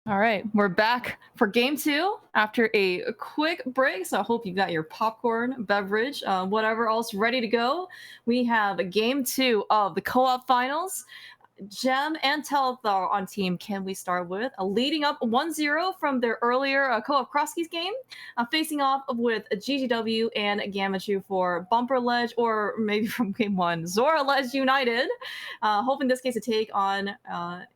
All right, we're back for game two after a quick break. So I hope you got your popcorn, beverage, whatever else ready to go. We have game two of the co-op finals. Gem and Telethar on team Can We Start With, leading up 1-0 from their earlier co-op Crosskeys game, facing off with GGW and Gammachuu for Bumper Ledge, or maybe from game one, Zora Ledge United. Hoping in this case to take on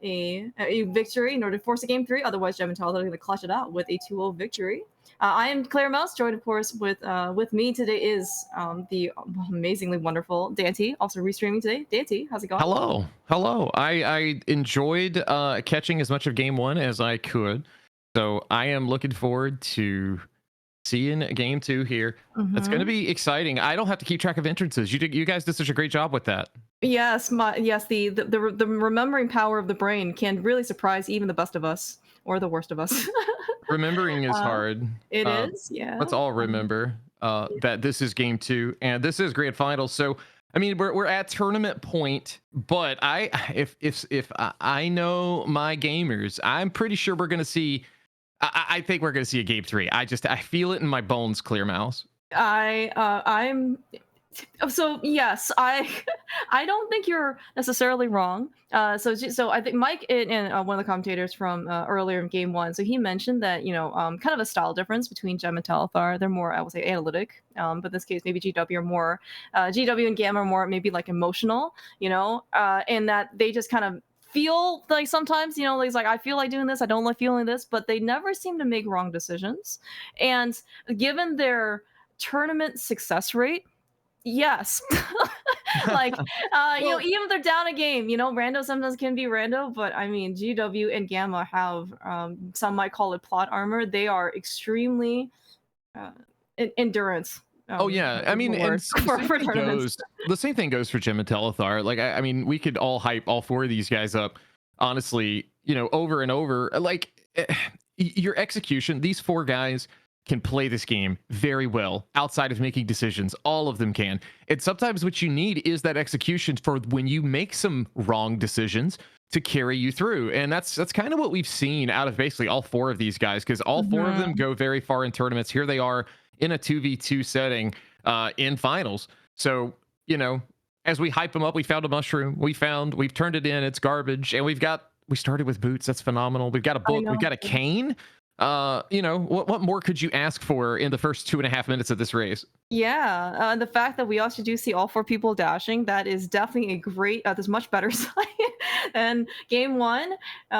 a victory in order to force a game three. Otherwise, Gem and Telethar are going to clutch it out with a 2-0 victory. I am Claire Mouse, joined of course with me today is the amazingly wonderful Dante, also restreaming today. Dante, how's it going? Hello. I enjoyed catching as much of game one as I could, so I am looking forward to seeing game two here. It's going to be exciting. I don't have to keep track of entrances. You guys did such a great job with that. Yes, the remembering power of the brain can really surprise even the best of us or the worst of us. Remembering is hard. It is, yeah. Let's all remember that this is game two and this is grand finals. So I mean, we're at tournament point, but if I know my gamers, I'm pretty sure we're gonna see. I think we're gonna see a game three. I feel it in my bones, Clear Mouse. I'm so yes, I don't think you're necessarily wrong. So I think Mike and one of the commentators from earlier in game one, so he mentioned that kind of a style difference between Gem and Telethar. They're more, I would say, analytic, but in this case maybe GW are more GW and Gamma are more maybe like emotional, and that they just kind of feel like sometimes, it's like I feel like doing this, I don't like feeling this, but they never seem to make wrong decisions. And given their tournament success rate, yes. Like even if they're down a game, rando sometimes can be rando, but I mean GW and Gamma have some might call it plot armor. They are extremely endurance. Oh yeah, I mean, and the same thing goes for Gem and Telethar. Like I mean, we could all hype all four of these guys up, honestly, over and over. Like your execution, these four guys can play this game very well outside of making decisions. All of them can. And sometimes what you need is that execution for when you make some wrong decisions to carry you through. And that's kind of what we've seen out of basically all four of these guys, because all four of them go very far in tournaments. Here they are in a 2v2 setting in finals. So, as we hype them up, we found a mushroom. We've turned it in. It's garbage. And we started with boots. That's phenomenal. We've got a book. We've got a cane. What more could you ask for in the first 2.5 minutes of this race? Yeah, the fact that we also do see all four people dashing, that is definitely a great, that's much better sign than game one.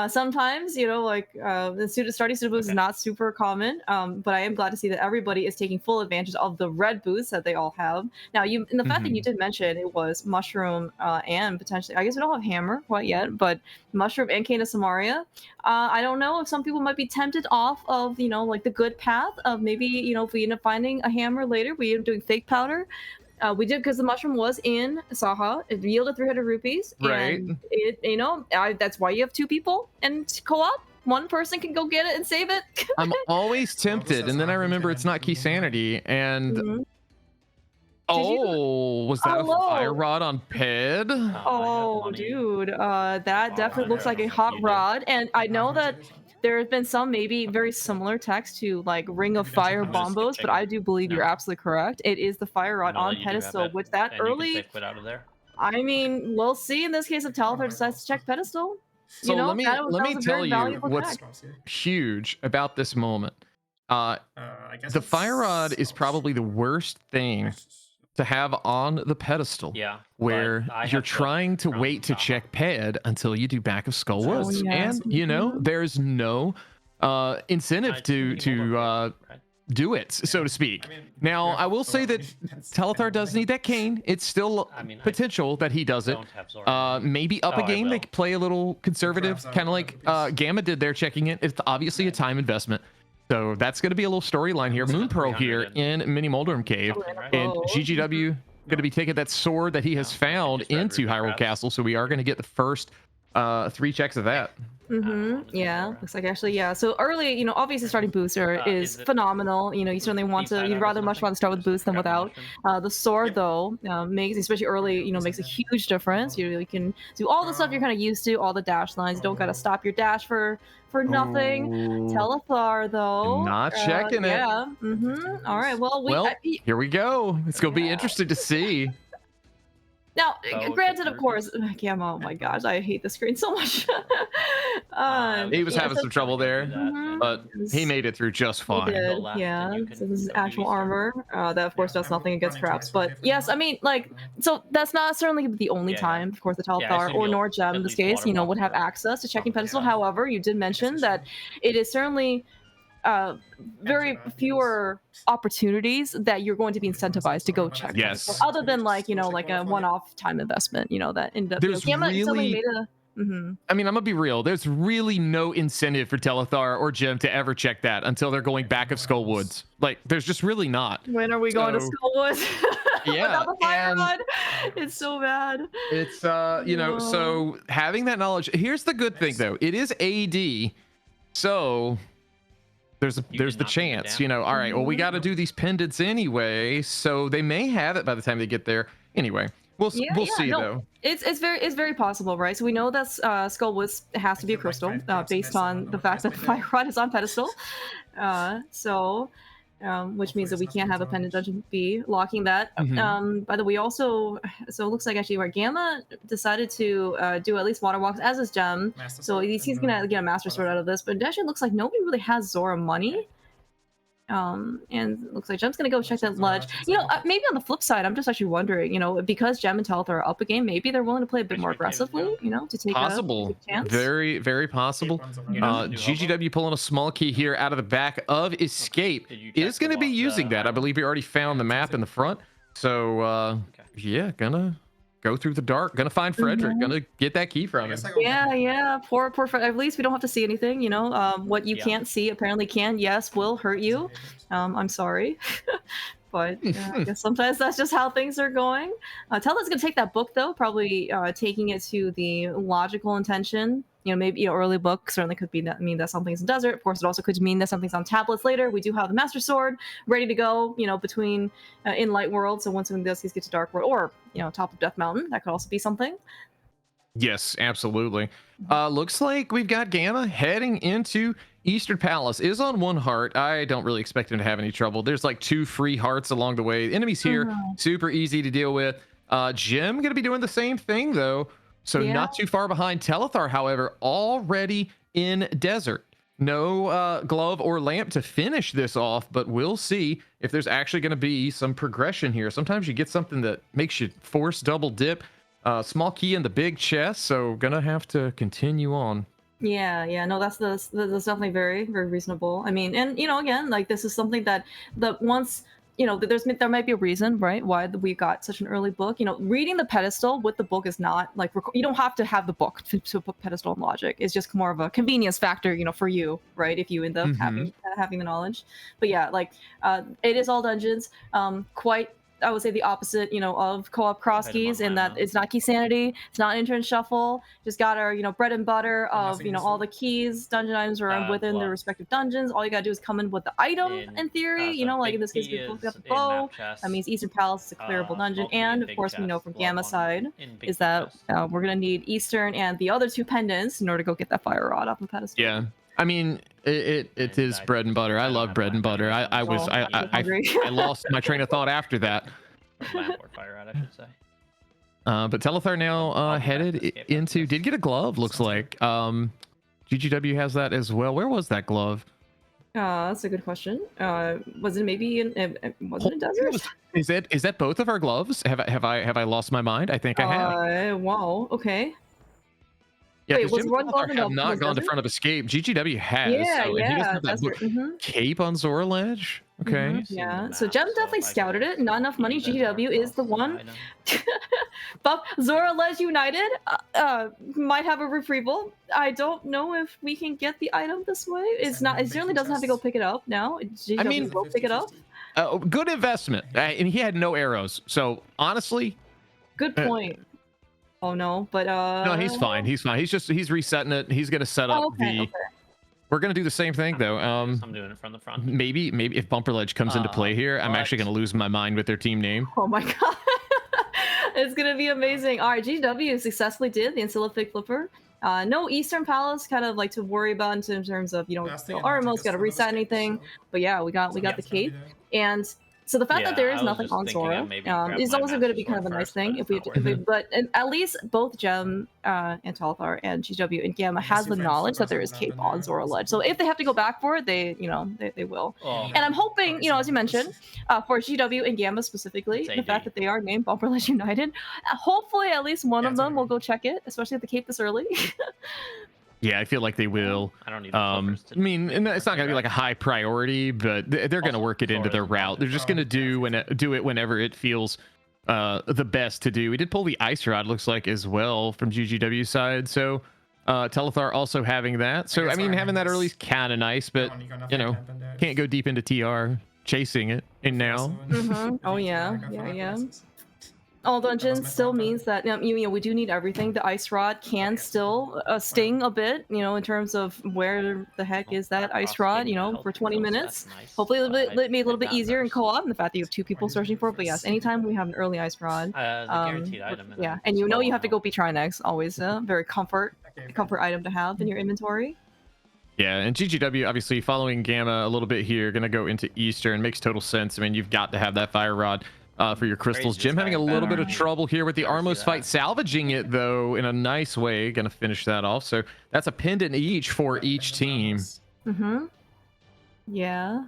Sometimes, the starting pseudo boost is not super common, but I am glad to see that everybody is taking full advantage of the red boosts that they all have. Now, the fact that you did mention it was Mushroom and potentially, I guess we don't have Hammer quite yet, but Mushroom and Cane of Samaria. I don't know if some people might be tempted off of, like the good path of maybe, if we end up finding a Hammer later, we end up doing fake powder. We did because the mushroom was in Saha. It yielded 300 rupees. Right. And it, that's why you have two people and co-op. One person can go get it and save it. I'm always tempted, and then I remember it's not key sanity, and was that a fire rod on Ped? Oh, dude, that definitely looks like a hot rod, and I know that there have been some maybe very similar text to like Ring of Fire bombos, but I do believe you're absolutely correct. It is the fire rod on pedestal with that early. I mean, we'll see in this case if Telethar decides to check pedestal. So let me tell you what's huge about this moment. The fire rod is probably the worst thing to have on the pedestal, where you're trying to wait to check ped until you do Back of Skull Woods, and there's no incentive to do it, so to speak. Now I will say that Telethar does need that cane. It's still potential that he does it. Maybe up a game they play a little conservative, kind of like Gamma did there, checking it. It's obviously a time investment. So that's going to be a little storyline here. Moon Pearl here in Mini Moldrum Cave. And GGW going to be taking that sword that he has found into Hyrule Castle. So we are going to get the first 3 checks of that. Yeah, looks like actually, yeah. So early, obviously starting booster is Is it phenomenal. You certainly want to, inside you'd out? Is rather it much nothing? rather start with Just boost than grab the without. mushroom. The sword Yep. though makes, especially early, makes a huge difference. You can do all the stuff you're kind of used to, all the dash lines. You don't gotta stop your dash for nothing. Oh, Telethar though, not checking it. yeah. All right, well Well, here we go. It's gonna be yeah. interesting to see. Now, Oh, granted, of 50 course, rupees. Gamma. Oh my gosh, I hate the screen so much. I He was wish Yeah, I having so some trouble could do there, that, but man. he made it through just he fine. did, Go left, and yeah. you can So this is go do actual Eastern. armor. That of course does nothing against traps, but yes, I mean, like, so that's not certainly the only Yeah, time, of course, the yeah. I Telethar assume or you'll nor Gem in at this least case, water walk would have the access to checking pedestal. stuff. However, you did mention that it is certainly very fewer opportunities that you're going to be incentivized to go check pedestal, Yes. other than like like a one-off time investment. That end up. There's Gamma suddenly really, made a. I mean, I'm gonna be real. There's really no incentive for Telethar or Jim to ever check that until they're going back of Skull Woods. Like, there's just really not. When are we going to So, Skullwoods? yeah, Without the fire and rod? It's so bad. it's No. so having that knowledge. Here's the good thing though. It is AD, so there's You the did not bring it chance. down? All right, well, we got to do these pendants anyway, so they may have it by the time they get there. Anyway, we'll see no, though. it's very possible, right? So we know that Skullwoods has to be a crystal, based on the fact that fire rod is on pedestal. Which means that we can't have a pendant dungeon be locking that. By the way, also, so it looks like actually where Gamma decided to do at least water walks, as is Gem. So he's gonna get a master sword out of this, but it actually looks like nobody really has Zora money. And it looks like Gem's gonna go check that ledge. Maybe on the flip side, I'm just actually wondering, because Gem and Telethar are up a game, maybe they're willing to play a bit more aggressively, to take Possible. a chance. Very, very possible. GGW pulling a small key here out of the back of Escape is going to be using that. I believe we already found the map in the front. So, yeah, gonna go through the dark. Gonna find Frederick. Gonna get that key from him. Yeah. Poor Frederick. At least we don't have to see anything. What you can't see apparently will hurt you. I'm sorry. But I guess sometimes that's just how things are going. Telda's gonna take that book though, probably taking it to the logical intention. Maybe early book certainly could mean that something's in desert. Of course, it also could mean that something's on tablets later. We do have the Master Sword ready to go. Between in Light World. So once this get to Dark World, or top of Death Mountain, that could also be something. Yes, absolutely. Looks like we've got Gamma heading into Eastern Palace. Is on one heart. I don't really expect him to have any trouble. There's like 2 free hearts along the way. Enemies here, super easy to deal with. Jim gonna be doing the same thing though, so not too far behind. Telethar, however, already in desert. No glove or lamp to finish this off, but we'll see if there's actually going to be some progression here. Sometimes you get something that makes you force double dip. Small key in the big chest, so gonna have to continue on. Yeah, no, that's definitely very, very reasonable. I mean, and again, like this is something that once there might be a reason, right, why we got such an early book. Reading the pedestal with the book is not like you don't have to have the book to put pedestal and logic. It's just more of a convenience factor, for you, right? If you end up having the knowledge. But yeah, like it is all dungeons. Quite. I would say the opposite, of co-op cross keys, in that it's not key sanity, it's not intern shuffle. Just got our, bread and butter of, all the keys, dungeon items are within their respective dungeons. All you gotta do is come in with the item, in thery. Like in this case, we both got the bow. That means Eastern Palace is a clearable dungeon, and of course, we know from Gamma side is that we're gonna need Eastern and the other 2 pendants in order to go get that fire rod off the pedestal. Yeah. I mean, it is bread and butter. I love bread and butter. I lost my train of thought after that. Fire rod, I should say. But Telethar now headed into, did get a glove, looks like. GGW has that as well. Where was that glove? That's a good question. Was it maybe was it in desert? Is that both of our gloves? Have I lost my mind? I think I have. Wow. Okay. Yeah, wait, was Jim one glove have not gone to front of Escape. GGW has. Yeah, so, and he doesn't have that desert. cape on Zora Ledge. Okay. Yeah. So Gem definitely scouted it. Not enough money. GGW is the one. But Zora Ledge United might have a retrieval. I don't know if we can get the item this way. It's not. It certainly doesn't have to go pick it up now. GGW will pick it up. Good investment. And he had no arrows. So honestly, good point. Oh no, but No, he's fine. He's fine. He's resetting it. He's gonna set up okay, the. okay. We're gonna do the same thing though. I'm doing it from the front. Maybe if Bumper Ledge comes into play here, I'm actually gonna lose my mind with their team name. Oh my god. It's gonna be amazing. All right, GGW successfully did the Encyclic Flipper. No Eastern Palace kind of like to worry about in terms of, you know, RMO's got to reset anything. But yeah, we got the cape. And so the fact that there is nothing on Sora is also going to be kind of a nice thing if we but at least both Gem and Telethar and GGW and Gamma has the knowledge that there is cape on Zora Ledge. So if they have to go back for it, they will. And I'm hoping, you know, as you mentioned, for GW and Gamma specifically, the fact that they are named Bumper Ledge United, hopefully at least one of them will go check it, especially if the cape this early. Yeah, I feel like they will. I don't need. I mean, it's not gonna be like a high priority, but they're gonna work it into their route. They're just gonna do it whenever it feels the best to do. We did pull the Ice Rod, looks like, as well from GGW side. So Telethar also having that. So I mean, having that early is kind of nice, but you know, can't go deep into TR chasing it in now. Oh yeah. All dungeons still means that you know we do need everything. The Ice Rod can still sting a bit, you know, in terms of where the heck is that Ice Rod, you know, for 20 minutes. Hopefully it'll be a little bit easier in co-op, and the fact that you have 2 people searching for it. But yes, anytime we have an early Ice Rod, guaranteed item. Yeah, and you know you have to go beat Trinex, always a very comfort item to have in your inventory. Yeah, and GGW obviously following Gamma a little bit here, gonna go into Eastern. Makes total sense. I mean, you've got to have that Fire Rod. For your crystals. Jim having a little bit of trouble here with the Armos fight, salvaging it though in a nice way. Gonna finish that off. So that's a pendant each for each team. Yeah,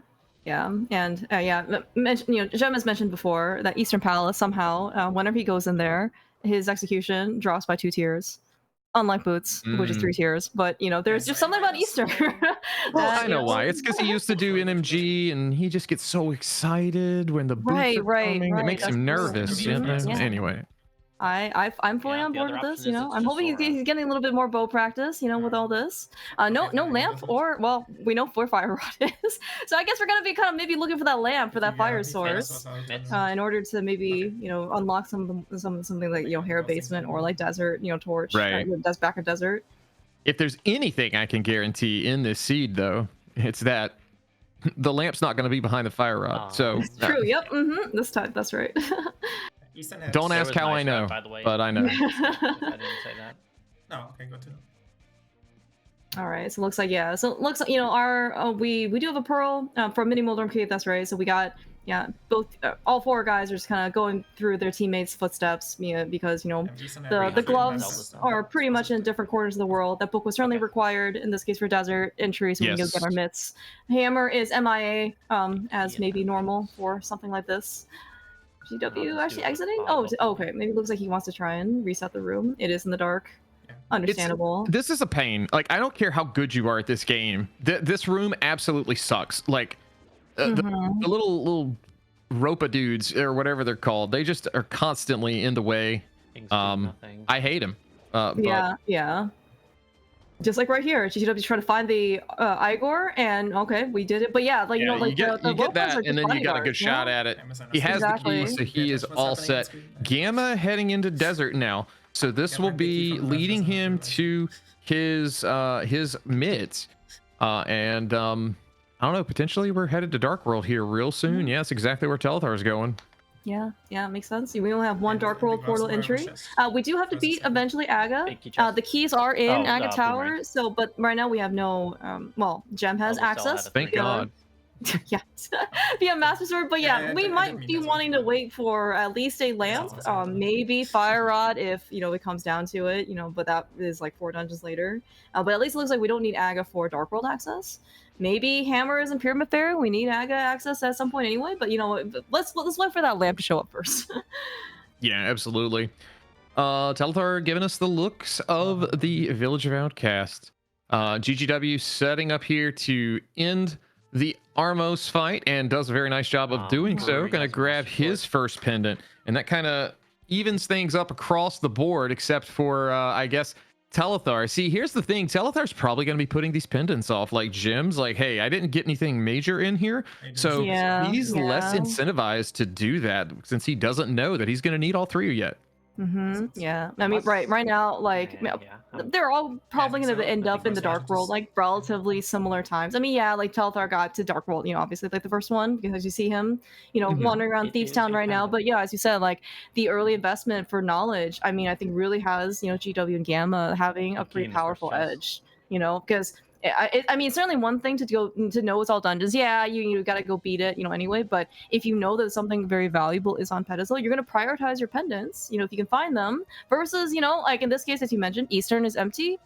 and you know, Jem has mentioned before that Eastern Palace somehow, whenever he goes in there, his execution drops by 2 tiers. Unlike Boots, which is 3 tiers, but you know, there's just something about Easter. Well, I know why. It's because he used to do NMG, and he just gets so excited when the boots are coming. It makes him nervous. You know? Anyway, I'm fully on board with this. You know, I'm hoping he's getting a little bit more bow practice. You know, with all this. No lamp, or well, we know where Fire Rod is, so I guess we're gonna be kind of maybe looking for that lamp for that fire source, in order to maybe, you know, unlock something like, you know, Hera Basement or like Desert, you know, Torch, right? Back of Desert. If there's anything I can guarantee in this seed, though, it's that the lamp's not going to be behind the Fire Rod. So true. Yep. This time, that's right. Don't ask how I know, but I know. I didn't say that. No, okay, go to. All right, so it looks like, yeah. So it looks like, you know, our we do have a pearl from Mini Moldorm Cave. That's right. So we got, yeah, both all 4 guys are just kind of going through their teammates' footsteps, because you know the gloves are pretty much in different corners of the world. That book was certainly required in this case for desert entry, so we can go get our mitts. Hammer is MIA, as maybe normal for something like this. GW actually exiting? Oh, okay. Maybe it looks like he wants to try and reset the room. It is in the dark. Understandable. This is a pain. Like, I don't care how good you are at this game. This room absolutely sucks. Like, the little ropa dudes or whatever they're called, they just are constantly in the way. I hate them. Yeah. Just like right here, GGW's trying to find the Igor, and okay, we did it. But yeah, like, you know, like you get that, and then you got a good shot at it. He has the key, so he is all set. Gamma heading into desert now, so this will be leading him to his mids, and I don't know, potentially we're headed to Dark World here real soon. Yeah, that's exactly where Telethar is going. Yeah, it makes sense. We only have 1 Dark World portal entry. We do have to beat eventually Aga. The keys are in Aga Tower, so but right now we have no. Well, Gem has access. Thank God. Yeah, via Master Sword. But yeah, we might be wanting to wait for at least a lamp, maybe Fire Rod if, you know, it comes down to it. You know, but that is like 4 dungeons later. But at least it looks like we don't need Aga for Dark World access. Maybe Hammer is in Pyramid Fair. We need Aga access at some point anyway. But you know, let's wait for that lamp to show up first. Yeah, absolutely. Telethar giving us the looks of the Village of Outcast. GGW setting up here to end the Armos fight, and does a very nice job of doing so. Gonna grab his first pendant, and that kind of evens things up across the board, except for I guess Telethar. See, here's the thing. Telethar's probably going to be putting these pendants off like Jim's. Like, hey, I didn't get anything major in here. So he's less incentivized to do that since he doesn't know that he's going to need all 3 yet. Yeah, I mean, right now, like, they're all probably going to end up in the Dark World, like, relatively similar times. I mean, yeah, like, Telethar got to Dark World, obviously, like, the first one, because you see him, wandering around Thieves Town right now. But yeah, as you said, like, the early investment for knowledge, I mean, I think really has, GW and Gamma having a pretty powerful edge, because I mean, it's certainly one thing to know it's all dungeons. Yeah, you gotta go beat it, anyway. But if you know that something very valuable is on pedestal, you're gonna prioritize your pendants, if you can find them. Versus, like in this case, as you mentioned, Eastern is empty.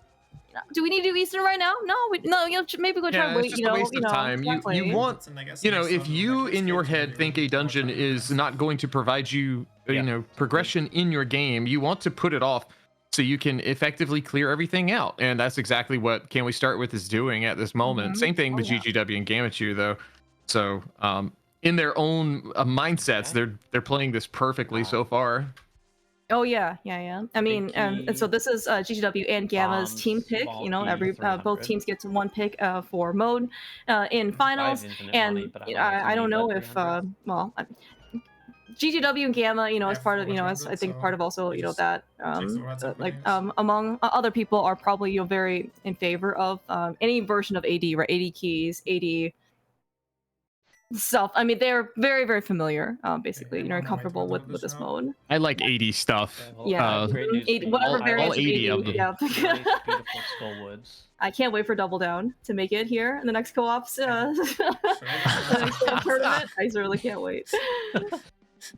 Do we need to do Eastern right now? No, maybe go try and wait. It's just a waste of time. Exactly. You want, if you in your head think a dungeon is not going to provide you, progression in your game, you want to put it off so you can effectively clear everything out. And that's exactly what Can We Start With is doing at this moment. Same thing with GGW and Gammachuu, though. So in their own mindsets, they're playing this perfectly so far. Oh yeah. I mean, and so this is GGW and Gamma's team pick. Both teams get to one pick for mode in finals. And I don't know if GGW and Gamma, as part of, as I think part of also, that among other people are probably, very in favor of any version of AD, right? AD keys, AD stuff. I mean, they're very, very familiar, basically, comfortable with this mode. I like 80 stuff. Yeah, whatever variants of 80 of them. Yeah. Beautiful Skullwoods. I can't wait for Double Down to make it here in the next co-ops the next tournament. I really can't wait.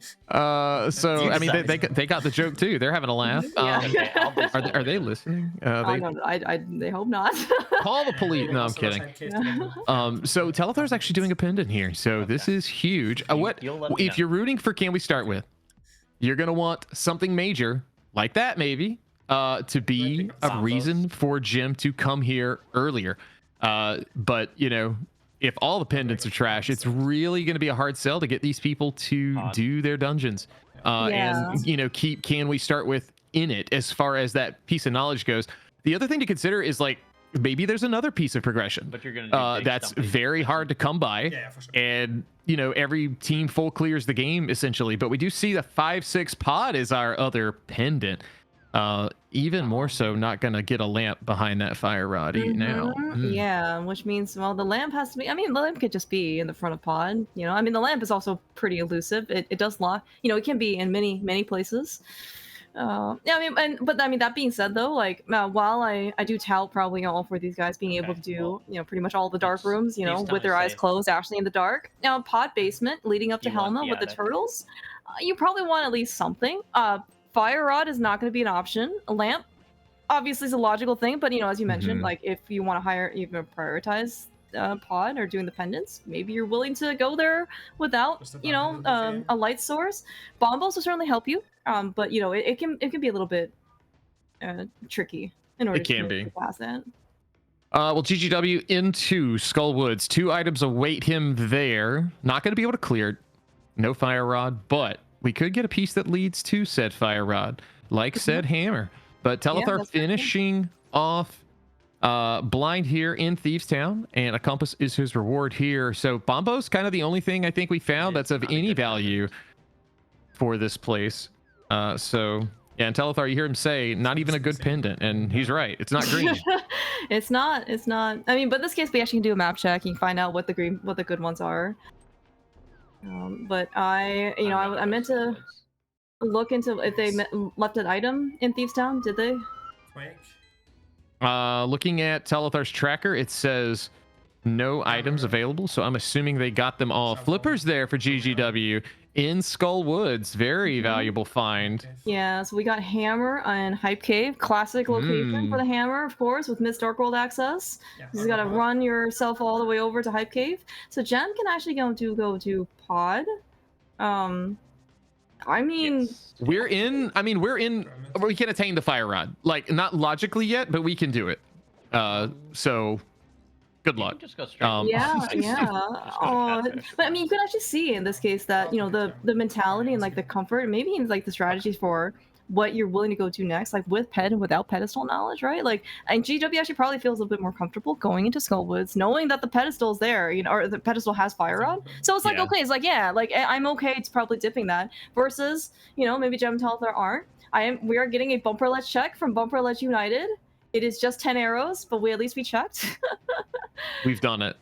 So I mean, they got the joke too. They're having a laugh. Are they listening? They hope not. Call the police. No, I'm kidding. So Telethar's actually doing a pendant here, so this is huge. If you're rooting for Can We Start With, you're gonna want something major like that, maybe, to be a reason for Jim to come here earlier. But if all the pendants are trash, it's really going to be a hard sell to get these people to do their dungeons. And keep Can We Start With in it as far as that piece of knowledge goes. The other thing to consider is, like, maybe there's another piece of progression but you're gonna that's very hard to come by. For sure. And every team full clears the game essentially, but we do see the 5-6 pod is our other pendant. Even more so, not gonna get a lamp behind that fire rod now. Yeah, which means, well, the lamp has to be, I mean, the lamp could just be in the front of pod, I mean, the lamp is also pretty elusive. It does lock, it can be in many places. Yeah, I mean, that being said, though, like, while I do tout probably all for these guys being able to do, pretty much all the dark rooms, with their eyes closed, actually in the dark. Now, pod basement leading up to Helma with the turtles, you probably want at least something. Fire rod is not going to be an option. A lamp, obviously, is a logical thing, but as you mentioned, like, if you want to prioritize pod or doing the pendants, maybe you're willing to go there without, a light source. Bombos will certainly help you, but it can be a little bit tricky in order to pass that. Well, GGW into Skullwoods. 2 items await him there. Not going to be able to clear it. No fire rod, but we could get a piece that leads to said fire rod, like said hammer. But Telethar finishing off blind here in Thieves Town, and a compass is his reward here. So Bombo's kind of the only thing I think we found that's of any value for this place. So yeah, and Telethar, you hear him say, not even a good pendant, and he's right. It's not green. It's not. I mean, but in this case, we actually can do a map check and find out what the good ones are. But I meant to look into if they left an item in Thieves Town. Did they? Looking at Telethar's tracker, it says no items available, so I'm assuming they got them all. Flippers there for GGW in Skullwoods. Very valuable find. Yeah, so we got hammer and Hype Cave. Classic location for the hammer, of course, with Mist Dark World access. You just gotta run yourself all the way over to Hype Cave. So Jen can actually go to pod. I mean, we're in. We can attain the fire rod. Like, not logically yet, but we can do it. So good luck. Just go straight. But I mean, you could actually see in this case that the mentality and like the comfort, and maybe even like the strategies for what you're willing to go do next, like with ped and without pedestal knowledge, right? Like, and GW actually probably feels a little bit more comfortable going into Skullwoods, knowing that the pedestal's there, you know, or the pedestal has fire rod. So it's like, okay, it's like, yeah, like I'm okay. It's probably dipping that versus, you know, maybe Gem and Telethar aren't. We are getting a bumper ledge check from Bumper Ledge United. It is just 10 arrows, but at least we checked. We've done it.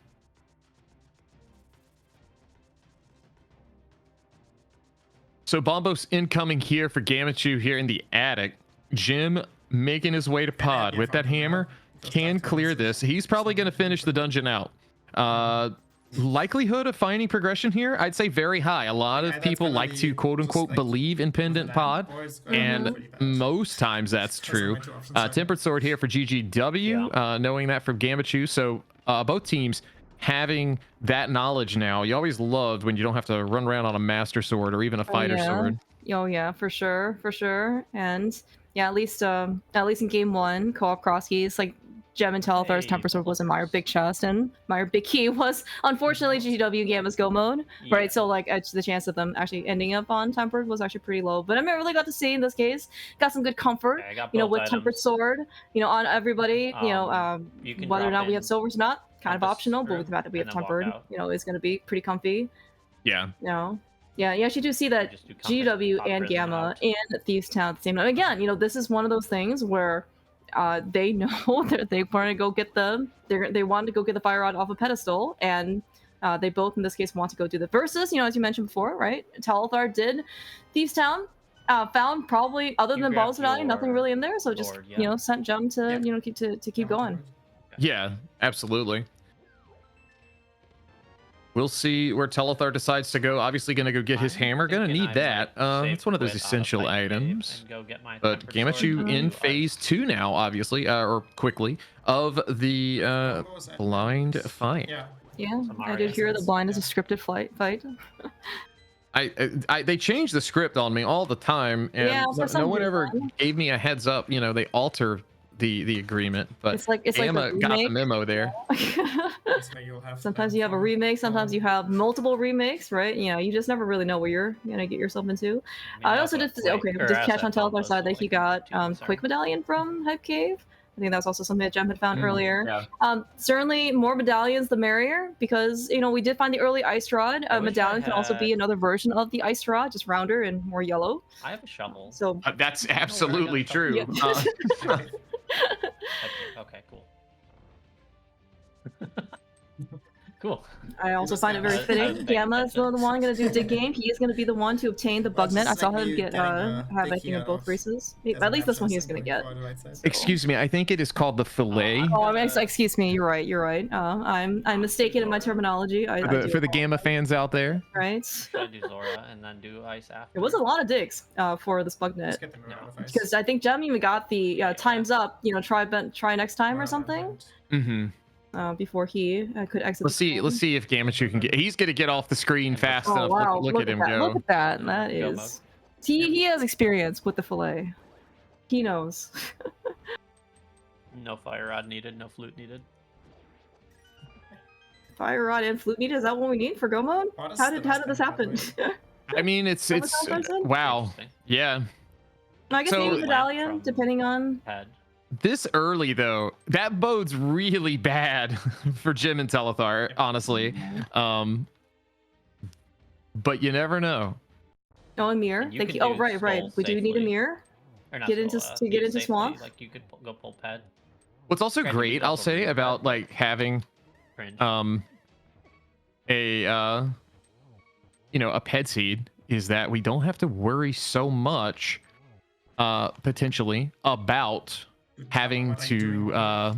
So Bombos incoming here for Gammachuu here in the attic. Jim making his way to pod with that hammer. Can clear this. He's probably going to finish the dungeon out. Likelihood of finding progression here, I'd say very high. A lot of people like to quote unquote believe in pendant pod, and most times that's true. Tempered sword here for GGW, knowing that from Gammachuu. So both teams having that knowledge now. You always loved when you don't have to run around on a master sword or even a fighter sword. Oh yeah, for sure. And yeah, at least in game 1, co-op cross keys, like Gem and Telethar's Temper Sword was in Meyer Big Chest, and Meyer Big Key was unfortunately GGW Gamma's Go mode, right? So like the chance of them actually ending up on Tempered was actually pretty low. But I mean, I really got to see in this case, got some good comfort, you know, with items. Tempered Sword, you know, on everybody, you know, whether or not we have silvers or not, kind of optional, but with the fact that we have Tempered, you know, is going to be pretty comfy. Yeah. You know. Yeah, you actually do see that GW and Gamma in Thieves Town at the same time. Again, you know, this is one of those things where they know that they want to go get they wanted to go get the fire rod off a pedestal, and they both in this case want to go do the versus, you know, as you mentioned before, right? Telethar did Thieves Town, found probably other than Ball's Medallion, nothing really in there, so just you know, sent Gem to you know keep going. Yeah, absolutely. We'll see where Telethar decides to go. Obviously going to go get his hammer. Going to need that. It's one of those essential items. But Gammachuu in phase 2 now, obviously, or quickly, of the blind fight. Yeah, I did hear the blind is a scripted fight. They change the script on me all the time, and no one ever gave me a heads up. You know, they alter the agreement, but it's like Gamma got the memo there. Sometimes you have a remake, sometimes you have multiple remakes, right? You know, you just never really know what you're gonna get yourself into. I also just catch on Telethar's side that he got Quick Medallion from Hype Cave. I think that's also something that Gem had found earlier. Certainly more medallions the merrier, because you know we did find the early Ice Rod. Medallion can also be another version of the Ice Rod, just rounder and more yellow. I have a shovel. So that's absolutely true. Okay, cool. Cool. I also find it very fitting. Gamma is the one going to do dig game. He is going to be the one to obtain the bug net. I saw him get have I think in both races. At least this one he was going to get. So. Excuse me, I think it is called the fillet. Oh, I mean, excuse me. You're right. I'm mistaken in my terminology. For the Gamma fans out there. Right. Should do Zora and then do ice after. It was a lot of digs for this bug net. Because I think Gem even got the times up. You know, try next time or something. Mm-hmm. Before he could exit. Let's see if Gammachuu can get. He's gonna get off the screen fast enough. Wow. Look at him go. Look at that. That is. He has experience with the fillet. He knows. No fire rod needed. No flute needed. Fire rod and flute needed. Is that what we need for Go mode? How did this happen? I mean, it's wow. Yeah. I guess maybe medallion, depending on. This early though, that bodes really bad for Jim and Telethar, honestly. But you never know. Oh, a mirror. Thank you. Oh, right. We do need a mirror. Get into swamp. Like you could go pull ped. What's also great, I'll say, about like having a ped seed is that we don't have to worry so much potentially about having to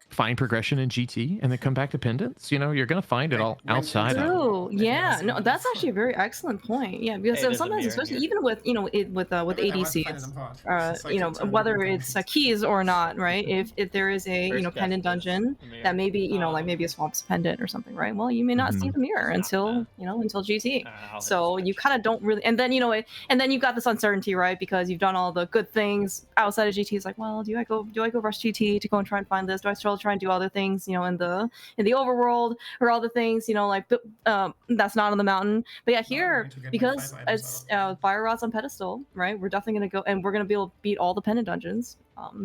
find progression in GT and then come back to pendants. You know, you're gonna find it all outside. True. Yeah. No, that's actually a very excellent point. Yeah, because sometimes, especially even with with ADCs, you know, whether it's keys or not, right? If there is a pendant dungeon that maybe like maybe a swamp's pendant or something, right? Well, you may not see the mirror until until GT. So you kind of don't really, and then and then you've got this uncertainty, right? Because you've done all the good things outside of GT. It's like, well, do I go rush GT to go and try and find this? Do I try and do other things, you know, in the overworld or other things, you know, like that's not on the mountain. But yeah, here because it's Fire Rod's on pedestal, right? We're definitely gonna go and we're gonna be able to beat all the pendant dungeons.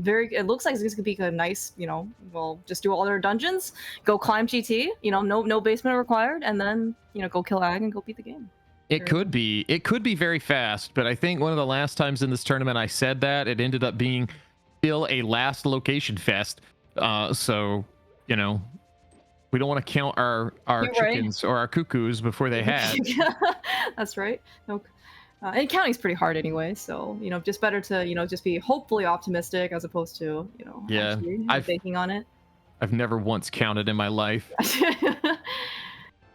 It looks like it's gonna be a nice, you know, we'll just do all their dungeons, go climb GT, you know, no basement required, and then, you know, go kill Ag and go beat the game. It could be very fast, but I think one of the last times in this tournament I said that it ended up being still a last location fest. So, you know, we don't want to count our chickens or our cuckoos before they hatch. That's right. No, and counting's pretty hard anyway, so, you know, just better to, you know, just be hopefully optimistic as opposed to, you know, banking on it. I've never once counted in my life.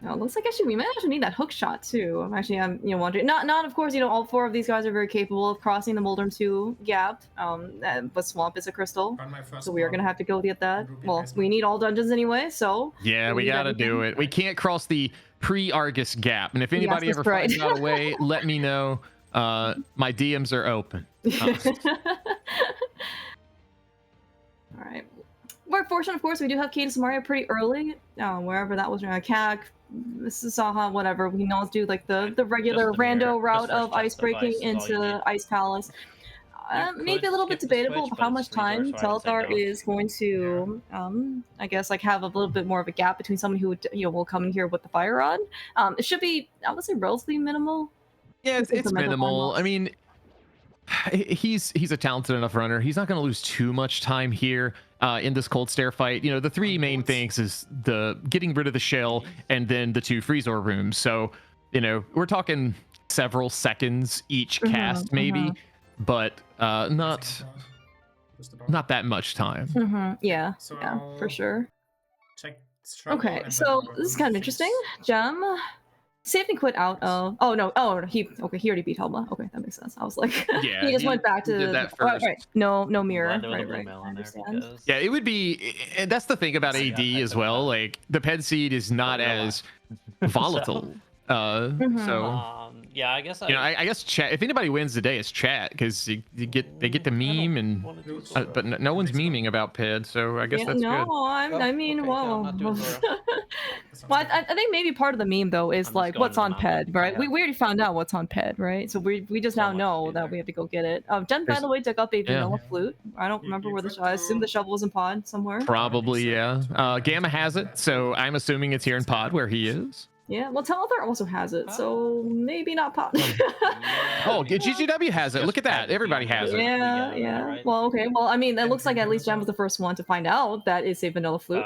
No, it looks like actually we might actually need that hook shot too. I'm you know, wondering. Not of course, you know, all 4 of these guys are very capable of crossing the Moldern 2 gap. But Swamp is a crystal, so we are gonna have to go get that. Well, we need all dungeons anyway, so yeah, we gotta do it. We can't cross the pre-Argus gap, and if anybody ever finds out a way, let me know. My DMs are open. All right. We're fortunate, of course. We do have Cadence Mario pretty early, wherever that was. CAC, Saha, whatever. We can always do like the regular rando route of ice breaking into Ice Palace. Maybe a little bit debatable how much time Telethar is going to, I guess, like have a little bit more of a gap between someone who, you know, will come in here with the Fire Rod. It should be, I would say, relatively minimal. Yeah, it's minimal. I mean, he's a talented enough runner. He's not going to lose too much time here in this cold stare fight. You know, the 3 main things is the getting rid of the shell and then the 2 freezer rooms. So, you know, we're talking several seconds each cast, maybe, but not that much time. Yeah, yeah, for sure. Okay, so this is kind of interesting. Gem. Saved and quit out of. Oh no! Oh, he already beat Helma. Okay, that makes sense. I was like, yeah, he just went back to did that first. Right. No mirror. Right. I understand. Yeah, it would be, and that's the thing about AD as well. Like the Ped Seed is not as volatile. Yeah, I guess I guess chat. If anybody wins the day, it's chat because they get the meme and but no one's memeing about Ped, so I guess that's good. I mean, well, well, I think maybe part of the meme though is like what's on Ped, right? We already found out what's on Ped, right? So we just now know that we have to go get it. Jen, by the way, dug up a vanilla flute. I don't remember where I assume the shovel was in pod somewhere. Probably, yeah. Gamma has it, so I'm assuming it's here in pod where he is. Yeah, well, Telethar also has it, so maybe not pod. Oh, GGW has it. Look at that. Everybody has it. Yeah. Right. Well, okay. Well, I mean, it looks like at least Jen was the first one to find out that it's a vanilla flute.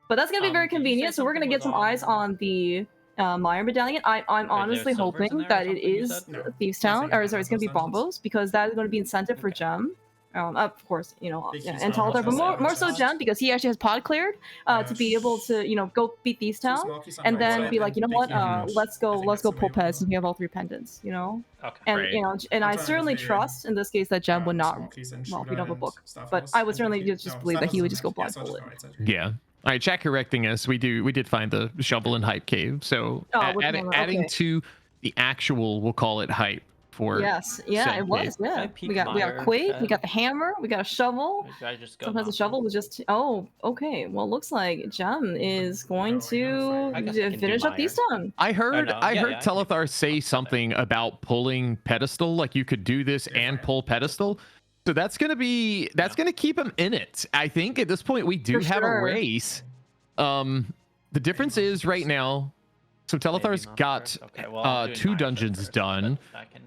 But that's going to be very convenient, so we're going to get some eyes on the Meyer Medallion. I'm honestly hoping that it is Thieves Town, or sorry, it's going to be Bombos, because that is going to be incentive for Gem. Of course, you know, and Telethar, but more so Gem, because he actually has pod cleared to be able to, you know, go beat Thieves Town, and then be like, you know what, let's go pull Pez, and we have all 3 pendants, you know. Okay. And you know, and I certainly trust in this case that Gem would not. Well, we don't have a book, but I would certainly just believe that he would just go blind pull it. Yeah. All right, chat correcting us. We did find the shovel in Hype Cave, so adding to the actual, we'll call it Hype. Yes, yeah, it was. Yeah, we got Quake, we got the hammer, we got a shovel. Sometimes the shovel was just. Oh, okay. Well, it looks like Gem is going to finish up Thieves Town. I heard Telethar say something about pulling pedestal. Like you could do this and pull pedestal. So that's gonna keep him in it. I think at this point we do have a race. The difference is right now. So Telethar's got 2 dungeons done,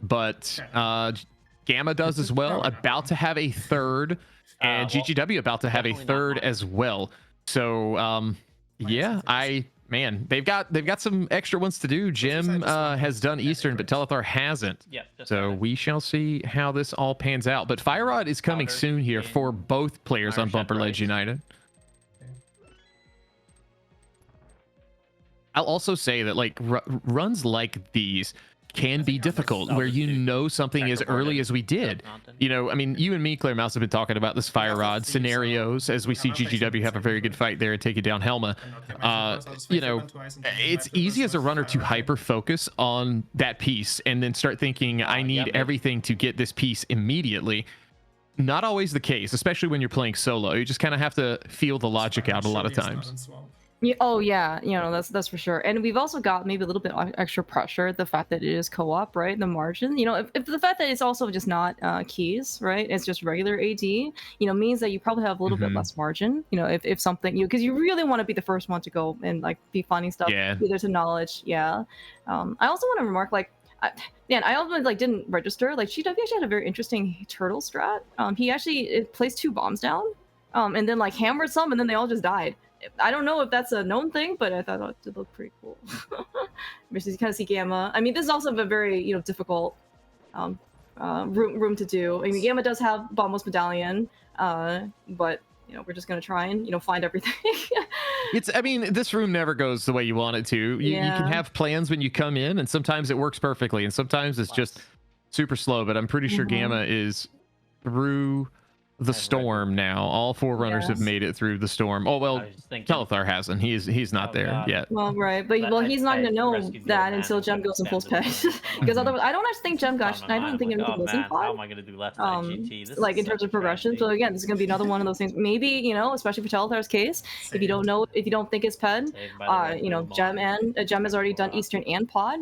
but Gamma does as well, about to have a 3rd, and GGW about to have a 3rd as well. So yeah, they've got some extra ones to do. Jim has done Eastern, but Telethar hasn't. So we shall see how this all pans out. But Fire Rod is coming soon here for both players on Bumper Ledge United. I'll also say that like runs like these can be difficult where you know something as early as we did. You know, I mean, you and me, Claire Mouse, have been talking about this Fire Rod scenarios as we see GGW have a very good fight there and take it down Helma. You know, it's easy as a runner to hyper focus on that piece and then start thinking, I need everything to get this piece immediately. not always the case, especially when you're playing solo. You just kind of have to feel the logic out a lot of times. Yeah, oh yeah, that's for sure. And we've also got maybe a little bit extra pressure, the fact that it is co-op, right? The margin, if the fact that it's also just not keys, right? It's just regular AD, means that you probably have a little bit less margin, if something, because you really want to be the first one to go and like be finding stuff either to knowledge. Yeah. I also want to remark, like, I also like didn't register. Like, GW actually had a very interesting turtle strat. He actually placed 2 bombs down, and then like hammered some, and then they all just died. I don't know if that's a known thing, but I thought it looked pretty cool. Versus you kind of see Gamma. I mean, this is also a very difficult room to do. I mean, Gamma does have Bombos Medallion, but we're just gonna try and find everything. I mean, this room never goes the way you want it to. You can have plans when you come in, and sometimes it works perfectly, and sometimes it's just super slow. But I'm pretty sure Gamma is through the storm now. All 4 runners have made it through the storm. Oh well, telethar hasn't. He's not there yet. Well, right, but he's not gonna know that until Gem goes and pulls pet. Because otherwise, I don't actually think Gem got. I don't think anything was in pod. How am I gonna do left side GT? Like in terms of progression. So again, this is gonna be another one of those things. Maybe especially for telethar's case, if you don't know, if you don't think it's ped, Gem has already done Eastern and pod.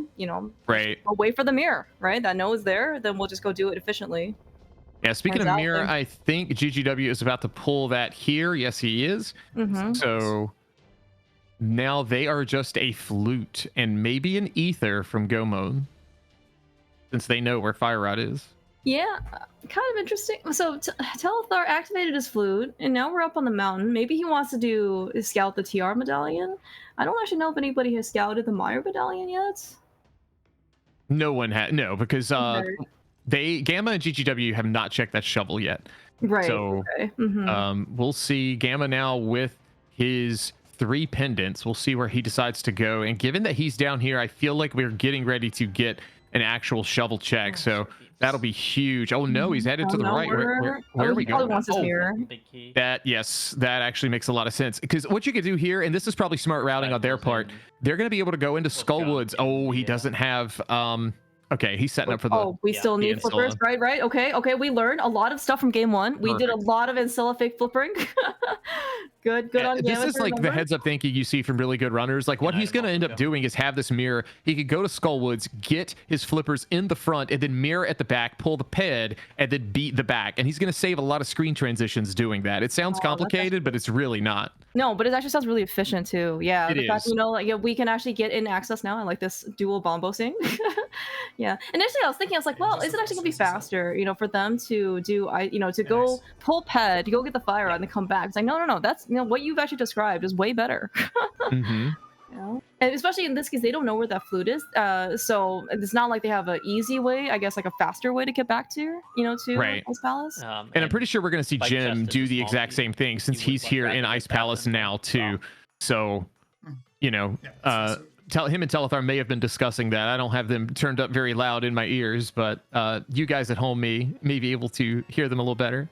Right. We'll wait for the mirror, right? That no is there, then we'll just go do it efficiently. Yeah, speaking of mirror, I think GGW is about to pull that here. Yes, he is. So now they are just a flute and maybe an ether from Go Mode, since they know where Fire Rod is. Yeah, kind of interesting. So telethar activated his flute, and now we're up on the mountain. Maybe he wants to scout the TR medallion. I don't actually know if anybody has scouted the Meyer medallion yet. No one had. No, because Gamma and GGW have not checked that shovel yet. Right. So we'll see Gamma now with his 3 pendants. We'll see where he decides to go. And given that he's down here, I feel like we're getting ready to get an actual shovel check. So that'll be huge. Oh no, he's headed to the right. Where are we going? That actually makes a lot of sense, because what you could do here, and this is probably smart routing on their part, they're going to be able to go into Skullwoods. Oh, he doesn't have okay, he's setting up for the. Oh, we still need flippers, right? Okay. We learned a lot of stuff from game 1. We did a lot of Ancilla fake flippering. good on This is like the heads up thinking you see from really good runners. Like what he's going to end up doing is have this mirror. He could go to Skullwoods, get his flippers in the front, and then mirror at the back, pull the ped, and then beat the back. And he's going to save a lot of screen transitions doing that. It sounds complicated, but it's really not. No, but it actually sounds really efficient too. Yeah, it is. Fact, we can actually get in access now. I like this dual bombosing. Yeah. Initially, I was thinking, well, is it actually gonna be faster, for them to do, to go pull ped, to go get the fire and then come back? It's like, no. That's what you've actually described is way better. And especially in this case, they don't know where that flute is, so it's not like they have an easy way, I guess, like a faster way to get back to, to Ice Palace. And I'm pretty sure we're gonna see Jim do the exact same thing, since he's here in Ice Palace now too. So, him and telethar may have been discussing that. I don't have them turned up very loud in my ears, but you guys at home may be able to hear them a little better.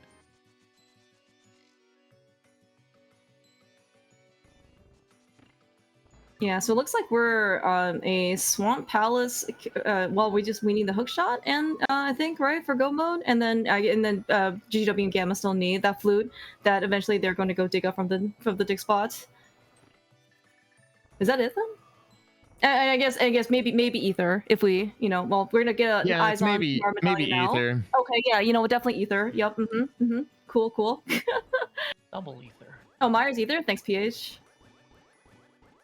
Yeah, so it looks like we're on a Swamp Palace. Well, we need the hook shot, and I think for Go Mode, and then GGW and Gamma still need that flute that eventually they're going to go dig up from the dig spots. Is that it then? I guess maybe ether, if we well, we're gonna get eyes on maybe now. ether. Okay, definitely ether. Yep. Cool. Double ether. Oh, Myers ether. Thanks, PH.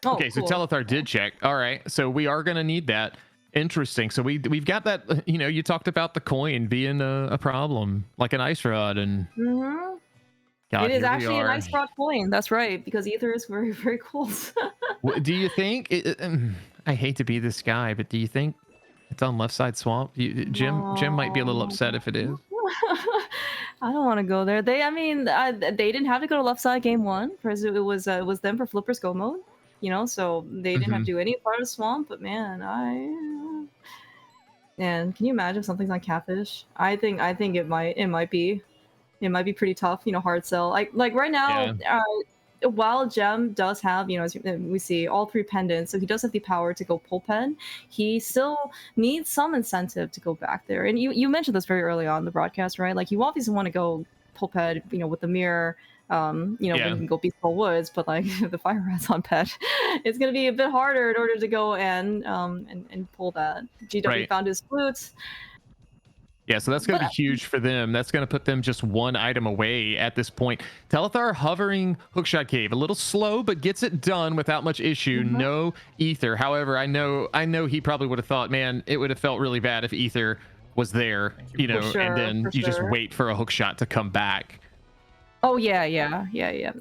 Oh, okay, cool. So telethar did check. All right, so we are gonna need that. Interesting. So we've got that. You talked about the coin being a problem, like an ice rod, and God, it is actually an ice rod coin. That's right, because ether is very, very cool. Do you think? I hate to be this guy, but do you think it's on left side swamp? Jim might be a little upset if it is. I don't want to go there. They didn't have to go to left side game 1 because it was them for Flippers Go Mode. So they didn't have to do any part of swamp. But man, can you imagine if something's on Catfish? I think it might be pretty tough. Hard sell. Like right now, while Gem does have, as we see, all 3 pendants, so he does have the power to go pull pen. He still needs some incentive to go back there. And you mentioned this very early on in the broadcast, right? Like, you obviously want to go pull ped, with the mirror. When you can go beat Skull Woods, but like the fire rat's on pet, it's gonna be a bit harder in order to go and pull that. GW found his flutes. Yeah, so that's going to be huge for them. That's going to put them just 1 item away at this point. Telethar hovering Hookshot Cave, a little slow, but gets it done without much issue. No Ether. However, I know he probably would have thought, man, it would have felt really bad if Ether was there, and then you just wait for a hookshot to come back. Oh yeah.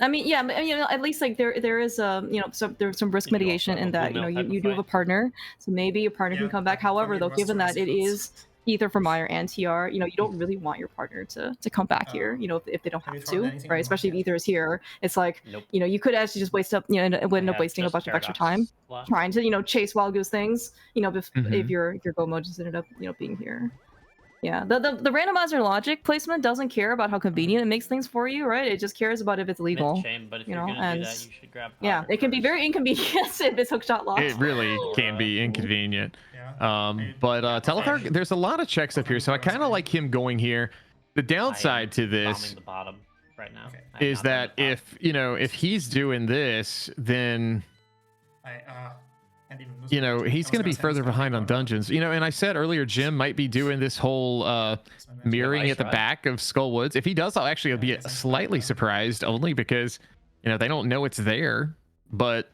I mean, at least like there is there's some risk mitigation in that you do have a partner, so maybe your partner can come back. However, though, given that it is either for Meyer and TR, you don't really want your partner to come back here, if they don't have to, right? Especially if Ether is here, it's like you could actually just waste up, end up wasting a bunch of extra time trying to chase Wild Goose things, if your Gomo just ended up being here. Yeah, the randomizer logic placement doesn't care about how convenient it makes things for you, right? It just cares about if it's legal. Shame, but if you're gonna do that, you should grab it can be very inconvenient if it's hookshot locked. It really can be inconvenient. But Telethar, there's a lot of checks up here, so I kind of like him going here. The downside to this the bottom right now is that if he's doing this, then he's going to be further behind on dungeons. And I said earlier, Jim might be doing this whole mirroring at the back of Skull Woods. If he does, I'll actually be slightly surprised, only because they don't know it's there. But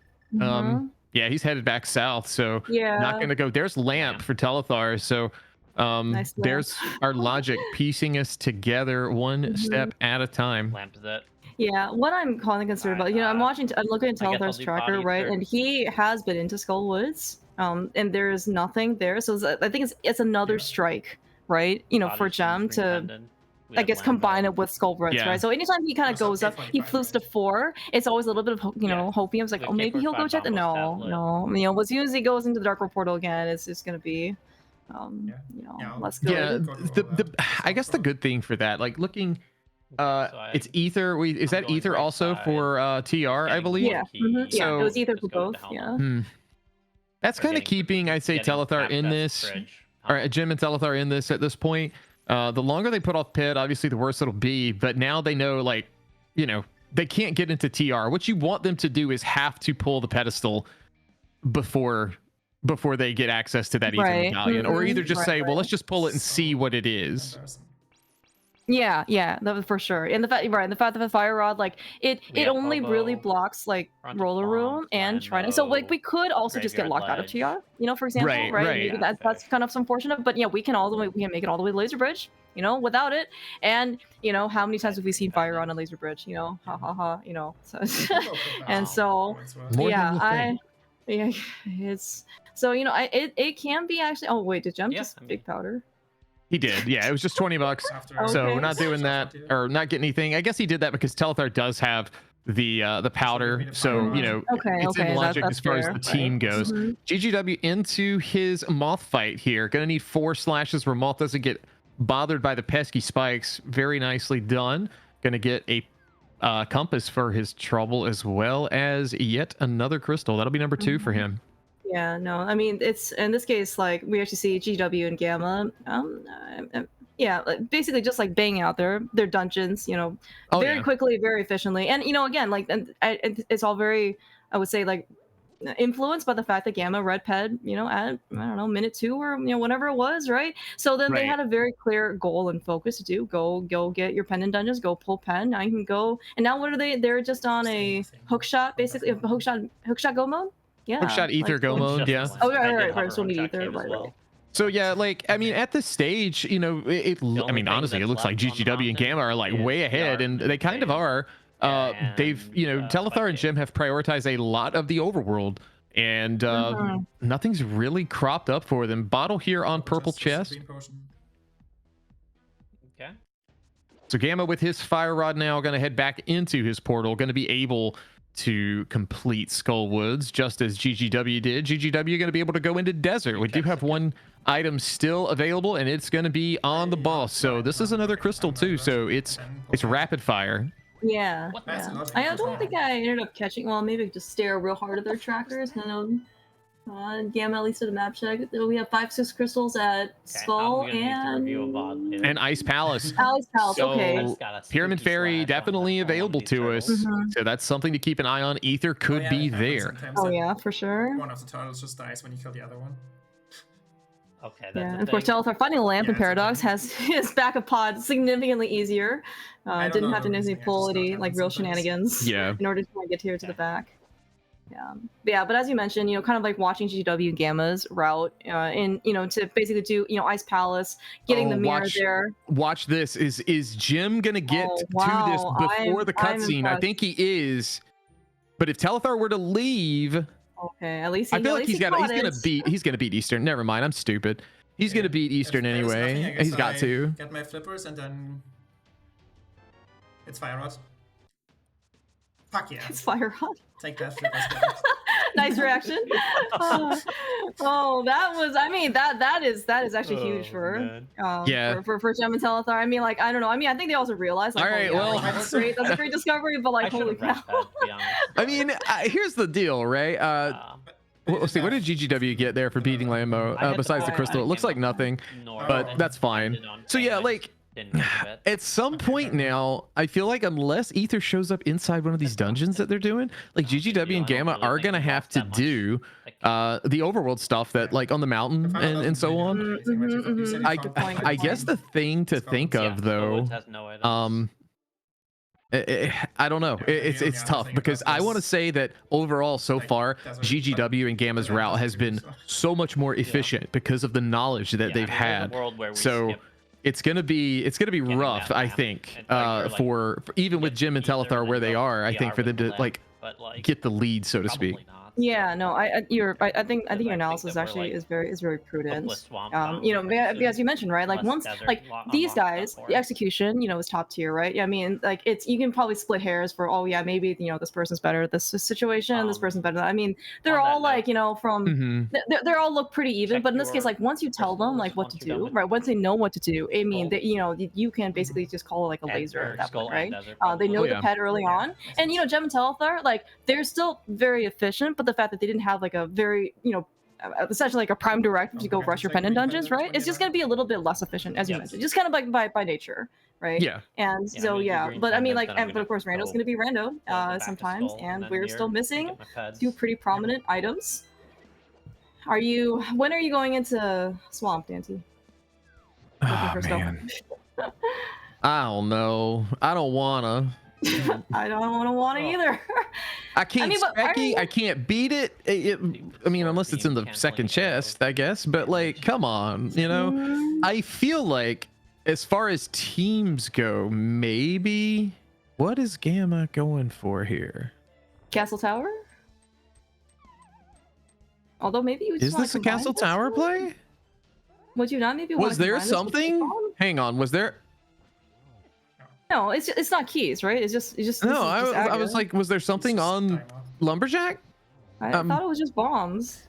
yeah, he's headed back south, so not going to go. There's Lamp for Telethar, so nice there's our logic piecing us together one step at a time. Lamp is it. Yeah, what I'm kind of concerned about, I'm looking at Telethar's tracker, right, and he has been into Skull Woods, and there's nothing there, so I think it's another strike, right, for Gem to, I guess, combine it with Skull Woods, right? So anytime he kind of goes up, he flutes to 4, it's always a little bit of, hoping. I was like, oh, maybe he'll go check the, no, as soon as he goes into the Dark World portal again, it's just going to be, less good. Yeah, I guess the good thing for that, like, looking... it's Ether. Is that Ether also for TR, I believe? Yeah. So, it was Ether for both. Yeah. That's kind of keeping, I'd say, Telethar in this, or Jim and Telethar in this at this point. The longer they put off Pit, obviously the worse it'll be. But now they know, like, they can't get into TR. What you want them to do is have to pull the pedestal before they get access to that Ether medallion, or either just say, well, let's just pull it and see what it is. Yeah, that was for sure. And the fact that the fire rod, like it only really blocks like roller room and Shrine. So like we could also just get locked out of TR, for example, right? Maybe that's kind of unfortunate, but yeah, we can make it all the way to Laser Bridge, without it. And how many times have we seen fire rod on Laser Bridge? So and so it's so it can be actually. Oh wait, did Gem just big powder? He did, yeah. It was just $20, so we're not doing that or not getting anything. I guess he did that because Telethar does have the powder, so it's in logic as far as the team goes. GGW into his Moth fight here. Gonna need 4 slashes where Moth doesn't get bothered by the pesky spikes. Very nicely done. Gonna get a compass for his trouble as well as yet another crystal. That'll be number 2 for him. Yeah, no, I mean, it's in this case, like we actually see GW and Gamma, basically just like banging out their dungeons, very quickly, very efficiently, and again, like, and it's all very, I would say, like, influenced by the fact that Gamma read Ped, at I don't know, minute 2 or whatever it was, right? So then they had a very clear goal and focus to do. Go get your pendant dungeons, go pull pen. Now you can go, and now what are they? They're just on a hookshot, basically, hookshot go mode. Yeah. Hookshot Ether go mode, yeah. Oh, right. So need Ether, right. So yeah, like, I mean, at this stage, I mean, honestly, it looks like GGW and Gamma are like way ahead, and they kind of are. They've, Telethar and Jim have prioritized a lot of the overworld, and nothing's really cropped up for them. Bottle here on purple chest. Okay. So Gamma with his fire rod now going to head back into his portal, going to be able to complete Skull Woods just as GGW did. GGW going to be able to go into Desert. We do have 1 item still available, and it's going to be on the boss. So this is another crystal too. So it's rapid fire. Yeah, That's yeah. logical. I don't think I ended up catching. Well, maybe just stare real hard at their trackers. I know. Gamma, at least at a map check, we have 5-6 crystals at Skull I'm gonna need to review a VOD later. And Ice Palace. Alice Palace. So, Okay. Pyramid Fairy definitely available to us. So that's something to keep an eye on. Ether could be there. Oh yeah, for sure. One of the turtles just dies when you kill the other one. Okay, Yeah, and of course, Telethar finding a lamp in Paradox has his backup pod significantly easier. Didn't have to necessarily pull any like real shenanigans. Yeah. In order to get here to the back. Yeah, but as you mentioned, kind of like watching GGW and Gamma's route, in to basically do Ice Palace, getting the mirror there. Watch this. Is Jim gonna get to this before the cutscene? I think he is. But if Telethar were to leave, okay, at least I feel like he's gonna beat Eastern. Never mind, I'm stupid. He's gonna beat Eastern anyway. He's got to get my flippers and then it's Fire Rod. Fuck yeah! It's Fire Rod. Take that flippers. Nice reaction. That was. I mean, that is actually huge for for Gem and Telethar. I mean, like I don't know. I mean, I think they also realized. Like, all right, well, that's a great discovery. But like, holy cow. I mean, here's the deal, right? Let's see. What did GGW get there for beating Lambo besides the crystal? It looks like nothing, but that's fine. So yeah, like. At some point now, I feel like unless Ether shows up inside one of these dungeons that they're doing, like GGW and Gamma are gonna have to do the overworld stuff that like on the mountain and so on. I guess the thing to think of though, I don't know. It's tough because I want to say that overall so far GGW and Gamma's route has been so much more efficient because of the knowledge that they've had. So. It's gonna be rough, I think, for even with Jim and Telethar where they are. I think for them to like get the lead, so to speak. Yeah, no, I think your analysis actually is very prudent. As you mentioned, right? Like once, like these guys, the execution, is top tier, right? Yeah, I mean, like you can probably split hairs for, oh yeah, maybe this person's better at this situation, this person's better. I mean, they're all like, from they're all look pretty even, but in this case, like once you tell them like what to do, right? Once they know what to do, I mean, you can basically just call it like a laser at that point, right? They know the pet early on, and Gem and Telethar, like they're still very efficient, but the fact that they didn't have like a very essentially like a prime directive to go rush your pendant dungeons, right? It's just going to be a little bit less efficient, as you mentioned, just kind of like by nature, right? Yeah. And so but I mean like, but of course Rando's going to be Rando sometimes, and we're still missing 2 pretty prominent items. When are you going into Swamp, Dante? Oh, man. I don't know. I don't wanna. I don't want to either. I can't I can't beat it. I mean, unless it's in the second chest, I guess. But like, come on, I feel like as far as teams go, maybe what is Gamma going for here? Castle Tower? Although maybe you is this a Castle Tower play? Would you not maybe? Was there something? Hang on, was there? No, it's not keys, right? It's just no. I was like, was there something on Lumberjack? I thought it was just bombs.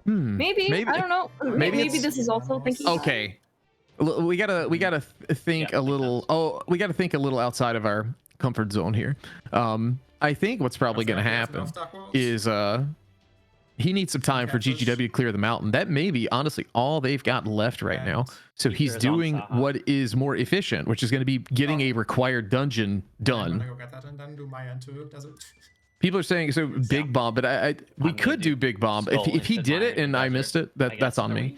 Maybe I don't know. Maybe this is also thinking. Okay, we gotta think a little. Oh, we gotta think a little outside of our comfort zone here. I think what's probably gonna happen is he needs some time for GGW to clear the mountain. That may be honestly all they've got left right now. So he's doing what is more efficient, which is going to be getting a required dungeon done. People are saying so big bomb, but we could do big bomb if he did it and I missed it. That's on me.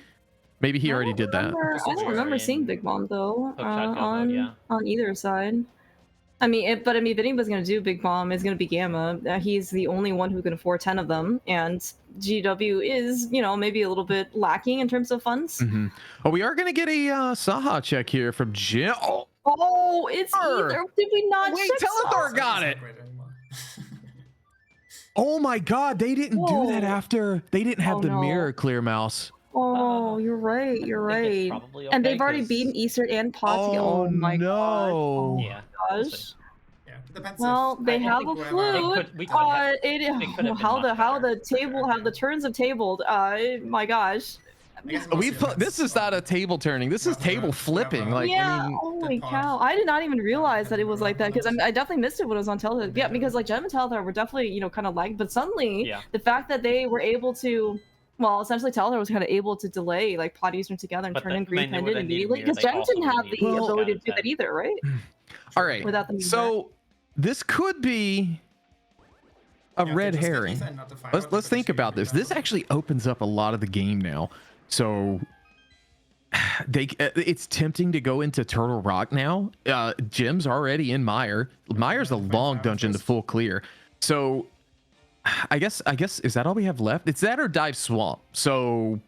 Maybe he already did that. I don't remember seeing big bomb though on either side. I mean, if anybody's going to do big bomb, it's going to be Gamma. He's the only one who can afford 10 of them, and GW is, maybe a little bit lacking in terms of funds. Oh, we are going to get a Saha check here from Jim. Oh, it's Ether. Did we not? Wait, Telethar got it. Oh my God, they didn't do that after they didn't have the mirror clear mouse. Oh, you're right. And they've already beaten Eastern and Pot. Oh my God. Oh yeah. Gosh. Well, they have a flute. How the turns have tabled. My gosh. This is not a table turning. This is table flipping. Like, yeah, I mean, holy cow! I did not even realize that it was like that because I definitely missed it when it was on television. Yeah, because like Gem and Telethar were definitely kind of like, but suddenly the fact that they were able to, well, essentially Telethar was kind of able to delay like Pot Eastern together and turn in Green Pendant immediately because Gem didn't have the ability to do that either, right? All right. Without the so this could be a red herring. Let's think about this. This actually opens up a lot of the game now. So it's tempting to go into Turtle Rock now. Jim's already in Mire. Mire's a long dungeon to full clear. So I guess is that all we have left? It's that or Dive Swamp. So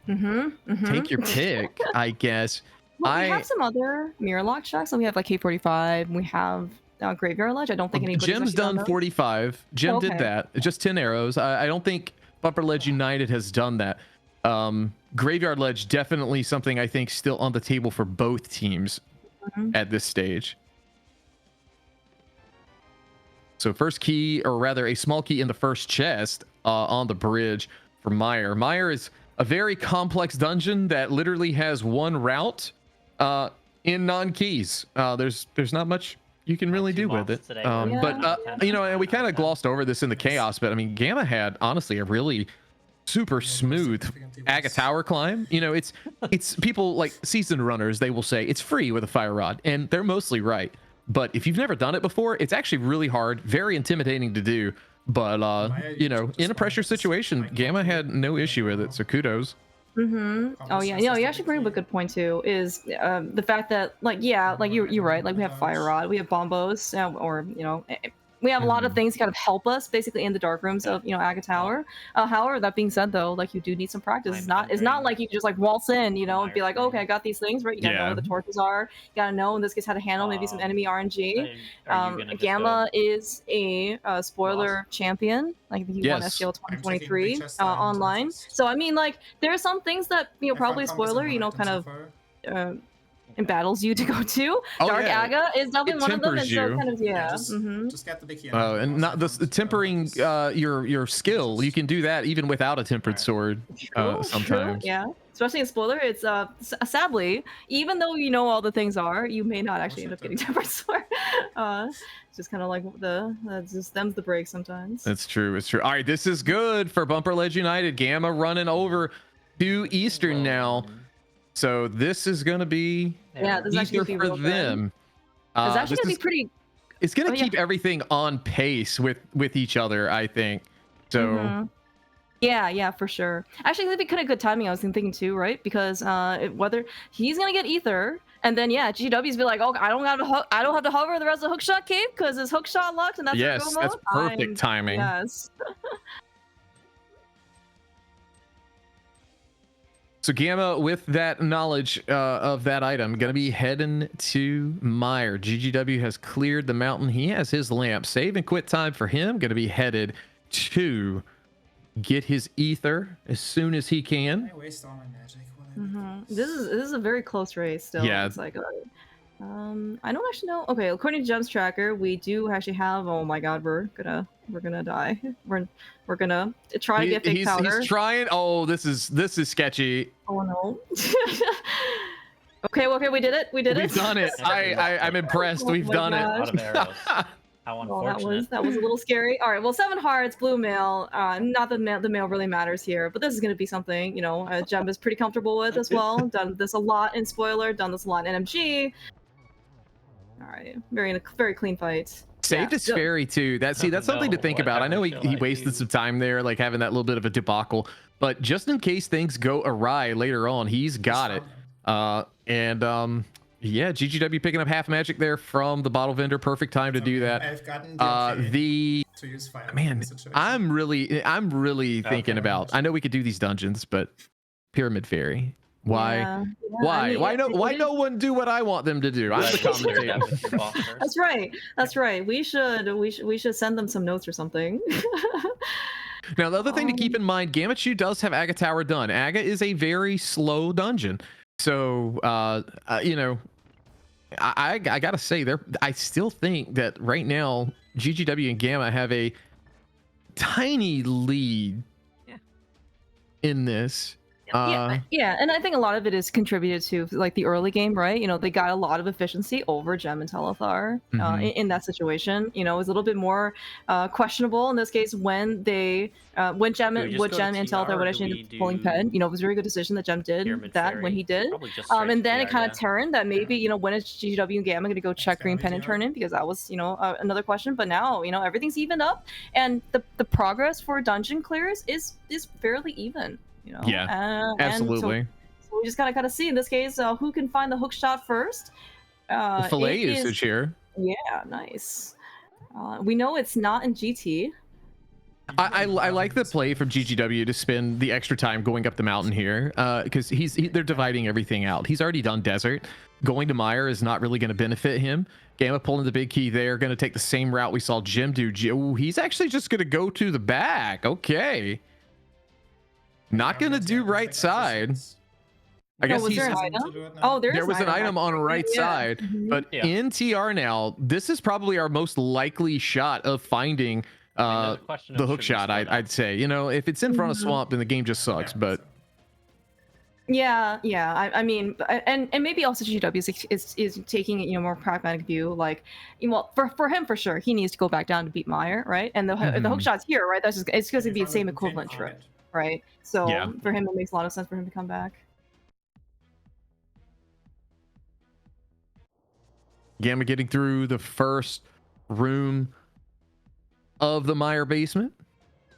take your pick, I guess. Well, we have some other mirror lock shacks. So we have like K45. We have Graveyard Ledge. I don't think anybody's Jim's done 45. Jim did that. Just 10 arrows. I don't think Bumper Ledge United has done that. Graveyard Ledge, definitely something I think still on the table for both teams at this stage. So first key, or rather a small key in the first chest on the bridge for Mire. Mire is a very complex dungeon that literally has one route in non-keys. There's not much you can really do with it. But you know, and we kind of glossed over this in the chaos, but I mean, Gamma had honestly a really super smooth Aga Tower climb. You know, it's people like seasoned runners, they will say it's free with a fire rod, and they're mostly right. But if you've never done it before, it's actually really hard, very intimidating to do. But you know, in a pressure situation, Gamma had no issue with it, so kudos. Oh yeah, you actually bring up a good point too. Is the fact that like you're right. Like we have fire rod, we have bombos, or you know. We have a lot of things to kind of help us basically in the dark rooms of Aga Tower. However, that being said though, like you do need some practice. It's not like you can just like waltz in, you know, and be like, okay, I got these things, right? You gotta know where the torches are. You gotta know in this case how to handle maybe some enemy RNG. Gamma is a spoiler champion. Like he won SGL 2023 online. So I mean, like there are some things that probably spoiler, kind of battles you to go to. Dark Aga is definitely one of them, and so kind of just get the big and not the tempering your skill. You can do that even without a tempered sword. Sometimes especially in spoiler, it's sadly, even though you know all the things are, you may not actually end up getting tempered sword. It's just kind of like just them's the break sometimes. It's true. All right, this is good for Bumper Ledge United. Gamma running over to Eastern now. So this is going to be easier for them. It's actually going to be pretty... It's going to keep everything on pace with each other, I think. So... Yeah, for sure. Actually, that'd be kind of good timing, I was thinking too, right? Because whether he's going to get Ether, and then GGW's be like, oh, I don't have to hover the rest of Hookshot Cave because his Hookshot locked, and that's yes, that's perfect timing. Yes. So Gamma, with that knowledge of that item, going to be heading to Mire. GGW has cleared the mountain. He has his lamp. Save and quit time for him. Going to be headed to get his ether as soon as he can. I waste all my magic. This is a very close race still. Yeah. It's like, I don't actually know. Okay, according to Gems Tracker, we do actually have. Oh my God, we're gonna die. We're gonna try to get fake powder. He's trying. Oh, this is sketchy. Oh no. Okay, we did it. We've done it. I'm impressed. We've done it. A lot of arrows. How unfortunate. That was a little scary. All right, well, 7 hearts, blue mail. Not that the mail really matters here, but this is going to be something, Gem is pretty comfortable with as well. Done this a lot in spoiler, done this a lot in MG. All right, very clean fight. Saved his fairy too. That's something to think about. I know he wasted some time there, like having that little bit of a debacle, but just in case things go awry later on, he's got it. Yeah, GGW picking up half magic there from the bottle vendor. Perfect time to do that. I've gotten to use fire. Man, I'm really thinking about. I know we could do these dungeons, but Pyramid Fairy. Why? Why? Why no one do what I want them to do? I'm the commentator. That's right. We should send them some notes or something. Now, the other thing to keep in mind, Gammachuu does have Aga Tower done. Aga is a very slow dungeon. So, I gotta say, I still think that right now GGW and Gamma have a tiny lead in this. Yeah, and I think a lot of it is contributed to like the early game, right? They got a lot of efficiency over Gem and Telethar in that situation. It was a little bit more questionable in this case when Gem and Telethar would actually end up pulling Ped. It was a very good decision that Gem did that when he did. And then it kind of turned that maybe when is GGW and Gamma going to go check Green Pen and turn in, because that was another question. But now everything's evened up, and the progress for dungeon clears is fairly even. Yeah, absolutely. So we just gotta see in this case who can find the hook shot first. Fillet usage here. Yeah, nice. We know it's not in GT. I like the play from GGW to spend the extra time going up the mountain here, because they're dividing everything out. He's already done desert. Going to Mire is not really going to benefit him. Gamma pulling the big key there, going to take the same route we saw Jim do. Ooh, he's actually just going to go to the back. Okay. Not going to do right side. I guess was there an item? There was an item on right side, but in TR now, this is probably our most likely shot of finding the hook shot. I'd say, if it's in front of Swamp, then the game just sucks. But yeah, I mean, and maybe also GGW is taking more pragmatic view. Like, well, for him for sure, he needs to go back down to beat Mire, right? And the hook shot's here, right? It's going to be the same equivalent trip. Right, so for him it makes a lot of sense for him to come back. Gamma getting through the first room of the Mire basement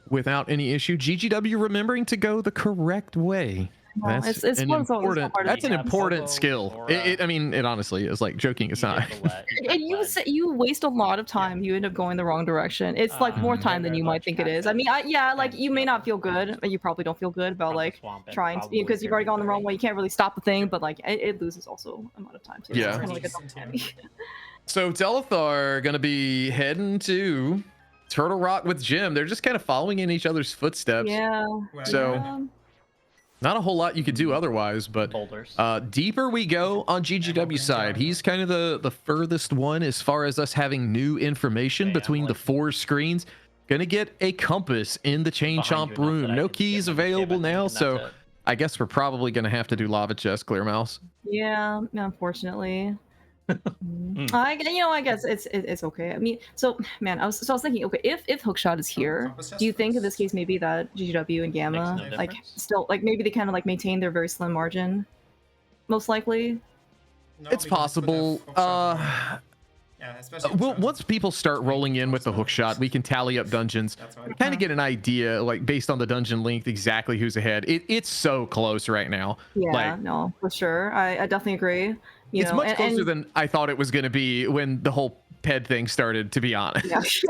without any issue. GGW remembering to go the correct way. That's an important skill. I mean, it honestly is, like, joking aside. And you waste a lot of time. You end up going the wrong direction. It's like more time than you might think it is. I mean, like, you may not feel good. You probably don't feel good about like trying to, because you've already gone the wrong way. You can't really stop the thing, but like it loses also a lot of time too. Yeah. So it's kind of like So Telethar gonna be heading to Turtle Rock with Jim. They're just kind of following in each other's footsteps. Yeah. So. Not a whole lot you could do otherwise, but deeper we go on GGW side. He's kind of the furthest one as far as us having new information between the 4 screens. Gonna get a compass in the Chain Chomp room. No keys available now, so I guess we're probably gonna have to do Lava Chest, Clear Mouse. Yeah, unfortunately. I guess it's okay. I mean, so man, I was thinking, okay, if Hookshot is here, do you think in this case maybe that GGW and Gamma still maybe they kind of maintain their very slim margin, most likely? No, it's possible. Once people start rolling in with the hookshot, we can tally up dungeons, kind of get an idea, based on the dungeon length, exactly who's ahead. It's so close right now. Yeah, no, for sure. I definitely agree. It's much closer than I thought it was going to be when the whole PED thing started, to be honest.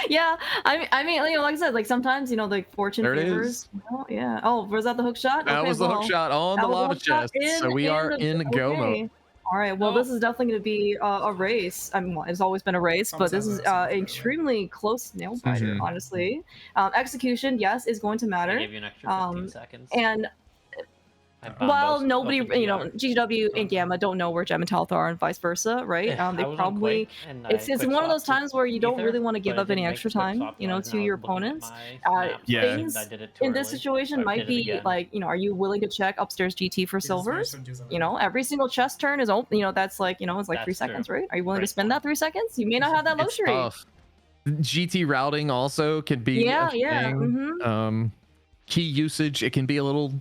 Yeah. I mean, like I said, sometimes fortune favors. Yeah. Oh, was that the hook shot? That was the hook shot on the lava chest. So we are in go mode. All right. Well, this is definitely going to be a race. I mean, it's always been a race, but this is extremely close nail biter, honestly. Execution, yes, is going to matter. I gave you an extra 15 seconds. And well, nobody, GGW and Gamma don't know where Gem and Telethar are and vice versa, right? They probably, it's one of those times where you don't really want to give up any extra time, to your opponents. Things in this situation might be are you willing to check upstairs GT for silvers? Every single chest turn is open, that's it's 3 seconds, right? Are you willing to spend that 3 seconds? You may not have that luxury. GT routing also can be a thing. Key usage, it can be a little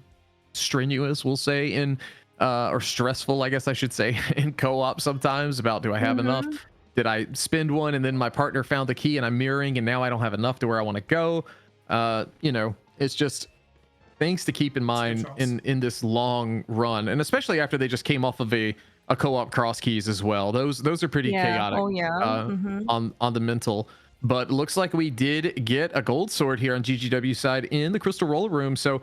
strenuous, we'll say, in or stressful, I guess I should say, in co-op sometimes, about do I have enough? Did I spend one and then my partner found the key and I'm mirroring and now I don't have enough to where I want to go? It's just things to keep in mind in this long run, and especially after they just came off of a co-op cross keys as well. Those are pretty chaotic on the mental. But looks like we did get a gold sword here on GGW side in the Crystal Roller Room. So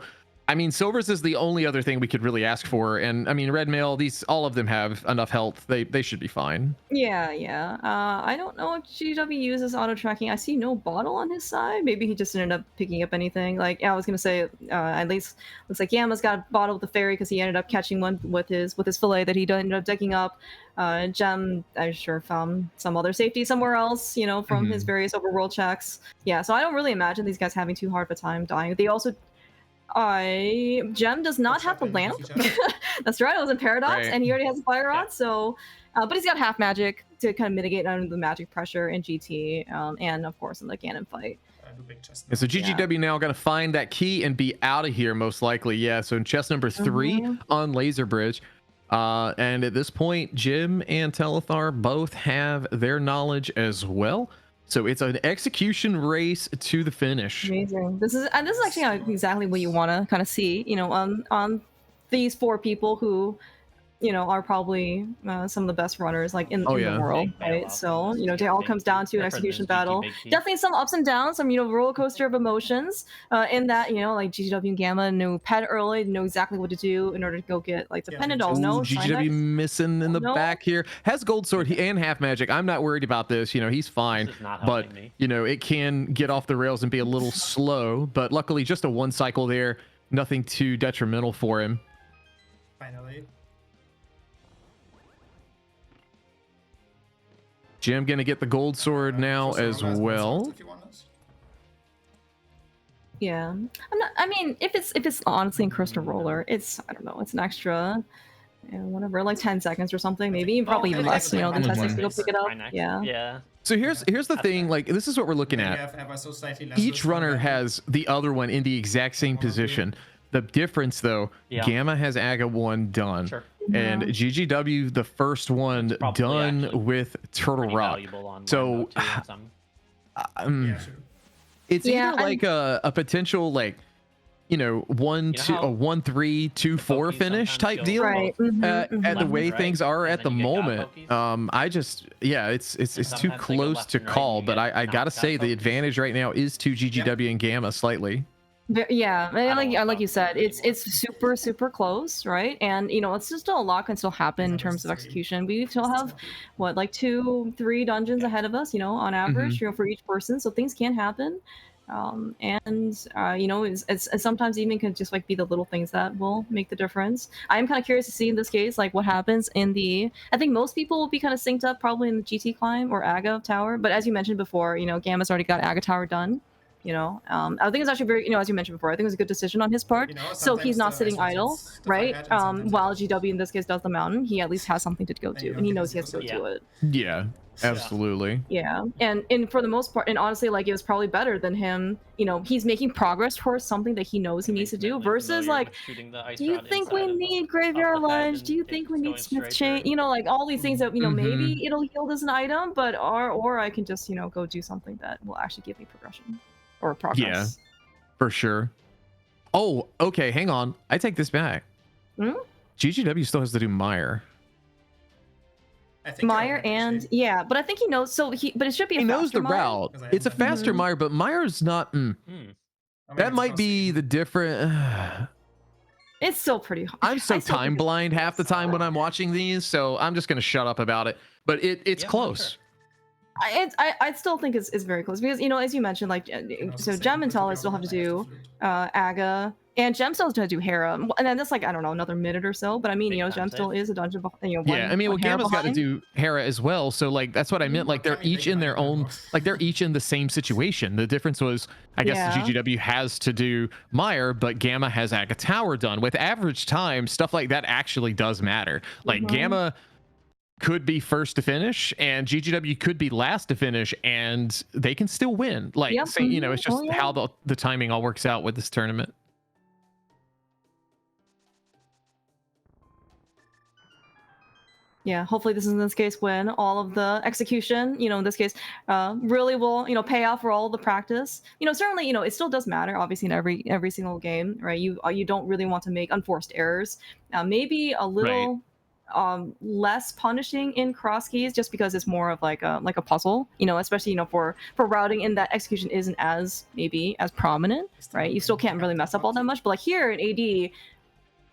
I mean, silvers is the only other thing we could really ask for, and I mean, red mail, all of them have enough health. They should be fine. Yeah. I don't know if GW uses auto tracking. I see no bottle on his side. Maybe he just ended up picking up anything. I was gonna say, at least looks like Gamma's got a bottle with the fairy because he ended up catching one with his fillet that he ended up decking up. Gem, I'm sure, found some other safety somewhere else, from his various overworld checks. Yeah, so I don't really imagine these guys having too hard of a time dying. They also Gem does not have the lamp. That's right, it was in Paradox, and he already has a fire rod, so but he's got half magic to kind of mitigate under the magic pressure in GT, and of course in the Ganon fight. And so GGW now going to find that key and be out of here most likely. Yeah, so in chest number 3 on Laser Bridge. And at this point, Jim and Telethar both have their knowledge as well. So it's an execution race to the finish. Amazing. This is actually exactly what you want to kind of see, you know, on these 4 people who, you know, are probably some of the best runners like in the world, right? So, you know, it all comes down to an execution battle. Definitely some ups and downs, some, you know, roller coaster of emotions in that, you know, like GGW and Gamma knew Pet early, know exactly what to do in order to go get like the Pendant. No, GGW missing in the back here. Has Gold Sword and half magic. I'm not worried about this. You know, he's fine. But, you know, it can get off the rails and be a little slow. But luckily, just a 1 cycle there. Nothing too detrimental for him. Finally. Jim gonna get the gold sword now as well. Yeah, I mean, if it's honestly in Crystal Roller, it's, I don't know, it's an extra, you know, whatever, like 10 seconds or something, maybe probably even less. You know, than 10 seconds to go pick it up. Yeah. Yeah. So here's the thing. Like, this is what we're looking at. Each runner has the other one in the exact same position. The difference, though, Gamma has Aga 1 done. Sure. And GGW, the first one done with Turtle Rock. So it's either like a potential, like, you know, 1-3, 2-4 finish type deal. Right. At the way things are at the moment. I just, it's too close to call, but I gotta say the advantage right now is to GGW and Gamma slightly. Yeah, like you said, it's super close, right? And you know, it's just still a lot can still happen in terms of execution. We still have what, like 2-3 dungeons ahead of us, you know, on average, you know, for each person. So things can happen, you know, it's sometimes even can just like be the little things that will make the difference. I am kind of curious to see in this case like what happens in the. I think most people will be kind of synced up probably in the GT climb or Aga tower, but as you mentioned before, you know, Gamma's already got Aga tower done. You know, I think it's actually very, you know, as you mentioned before, I think it was a good decision on his part. You know, so he's not sitting idle, right? While GW in this case does the mountain, he at least has something to go do, and he knows he has to go do it. Yeah, absolutely. Yeah, and for the most part, and honestly, like it was probably better than him. You know, he's making progress towards something that he knows he needs to do. Versus like, do you think we need Graveyard Ledge? Do you think we need Smith Chain? You know, like all these things that, you know, maybe it'll yield as an item, but or I can just, you know, go do something that will actually give me progression. Or progress. Yeah, for sure. Oh, okay, hang on. I take this back. GGW still has to do Meyer. Meyer and but I think he knows. So but it should be. He knows the route. It's a faster Meyer, but Meyer's not. That might be the different. It's still pretty hard. I'm so time blind half the time when I'm watching these, so I'm just gonna shut up about it. But it's close. Sure. I still think it's very close because, you know, as you mentioned, like, so Gem and Tella still have to do Aga, and Gem still has to do Hera, and then that's like, I don't know, another minute or so. But I mean, you know, Gem still is a dungeon. You know, I mean, well, Gamma's got to do Hera as well. So like, that's what I meant. Like, they're each in their own, like they're each in the same situation. The difference was, I guess, the GGW has to do Meyer, but Gamma has Aga Tower done. With average time, stuff like that actually does matter. Like Gamma could be first to finish and GGW could be last to finish, and they can still win. Like, you know, it's just how the timing all works out with this tournament. Yeah, hopefully this is in this case when all of the execution, you know, in this case, really will, you know, pay off for all the practice. You know, certainly, you know, it still does matter, obviously, in every single game, right? You don't really want to make unforced errors. Maybe a little less punishing in cross keys, just because it's more of like a puzzle, you know, especially, you know, for routing, and that execution isn't as maybe as prominent, right? You still can't really mess up all that much, but like here in AD,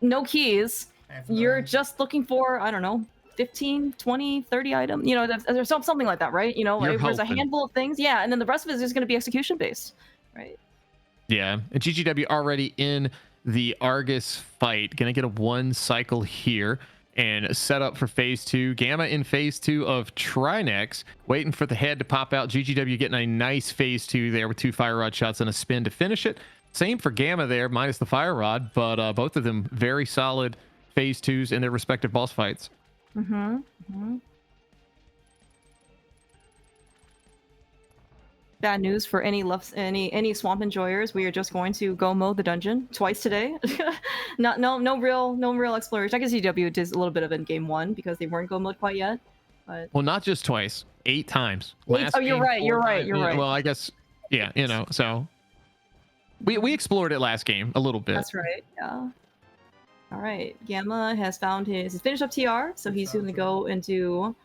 no keys, you're just looking for, I don't know, 15, 20, 30 items, you know, there's something like that, right? You know, there's a handful of things, and then the rest of it is just going to be execution based, right? Yeah, and GGW already in the Argus fight, gonna get a 1 cycle here and set up for phase 2. Gamma in phase 2 of Trinex, waiting for the head to pop out. GGW getting a nice phase 2 there with 2 fire rod shots and a spin to finish it. Same for Gamma there, minus the Fire Rod, but both of them very solid phase 2s in their respective boss fights. Bad news for any swamp enjoyers. We are just going to go mow the dungeon twice today. No real exploration. I guess GGW did a little bit of it in game 1 because they weren't go mode quite yet. But well, not just twice, 8 times. Oh, you're right. You're right. Well, I guess yeah, so we explored it last game a little bit. That's right. Yeah. All right. Gamma has found he's finished up TR, so he's going to go into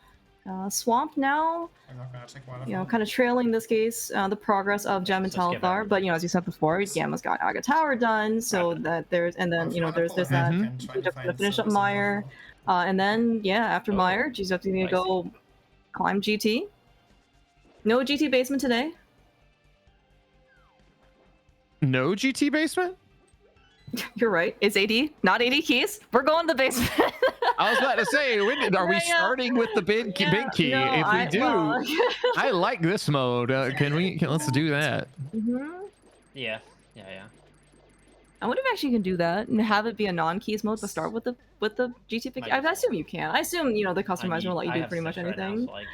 Swamp now. I'm not gonna take one. You know, kind of trailing this case the progress of Gem and Telethar, but as you said before, Gamma's got Aga Tower done, so that there's there's that. He's just gonna finish up Meyer, and then after Meyer, GGW's gonna go climb GT. No GT basement today. No GT basement? You're right. It's AD, not AD keys. We're going to the basement. I was about to say, are we starting with the big key? No, if we do, I like this mode. Let's do that. Yeah. I wonder if actually you can do that and have it be a non-keys mode, but start with the GT pick. I assume you can. I assume the customizer will let you do pretty much anything. Now, so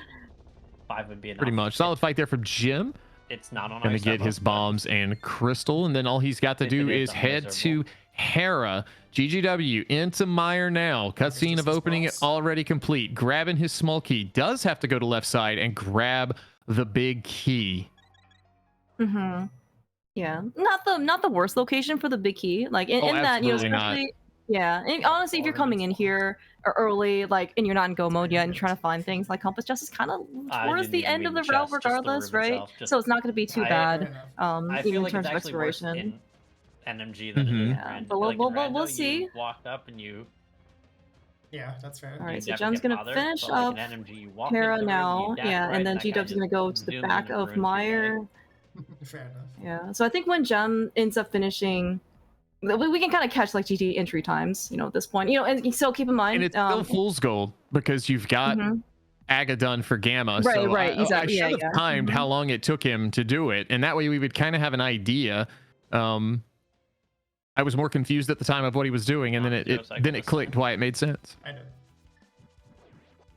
5 would be enough. Pretty much. Solid fight there from Jim. It's not on. Gonna get his bombs and crystal, and then all he's got to do is head to Hera. GGW into Meyer now. Cutscene of opening it already complete. Grabbing his small key. Does have to go to left side and grab the big key. Yeah, not the worst location for the big key. Like in that, especially not. Yeah, and honestly, if you're coming in here early, and you're not in go mode yet, and you're trying to find things, Compass Chest is kind of towards the end of the route, regardless, right? So it's not going to be too bad, even in terms of exploration. NMG than it is but we'll see. You walked up and you. Yeah, that's fair. All right, so Gem's gonna finish up Hera now, and then GW's gonna go to the back of Meyer. Fair enough. Yeah, so I think when Gem ends up finishing. We can kind of catch GT entry times, at this point. And so keep in mind, and it's still fool's gold because you've got Aga done for Gamma. Right, so right, exactly. I should have timed how long it took him to do it, and that way we would kind of have an idea. I was more confused at the time of what he was doing, and then it clicked why it made sense. I know.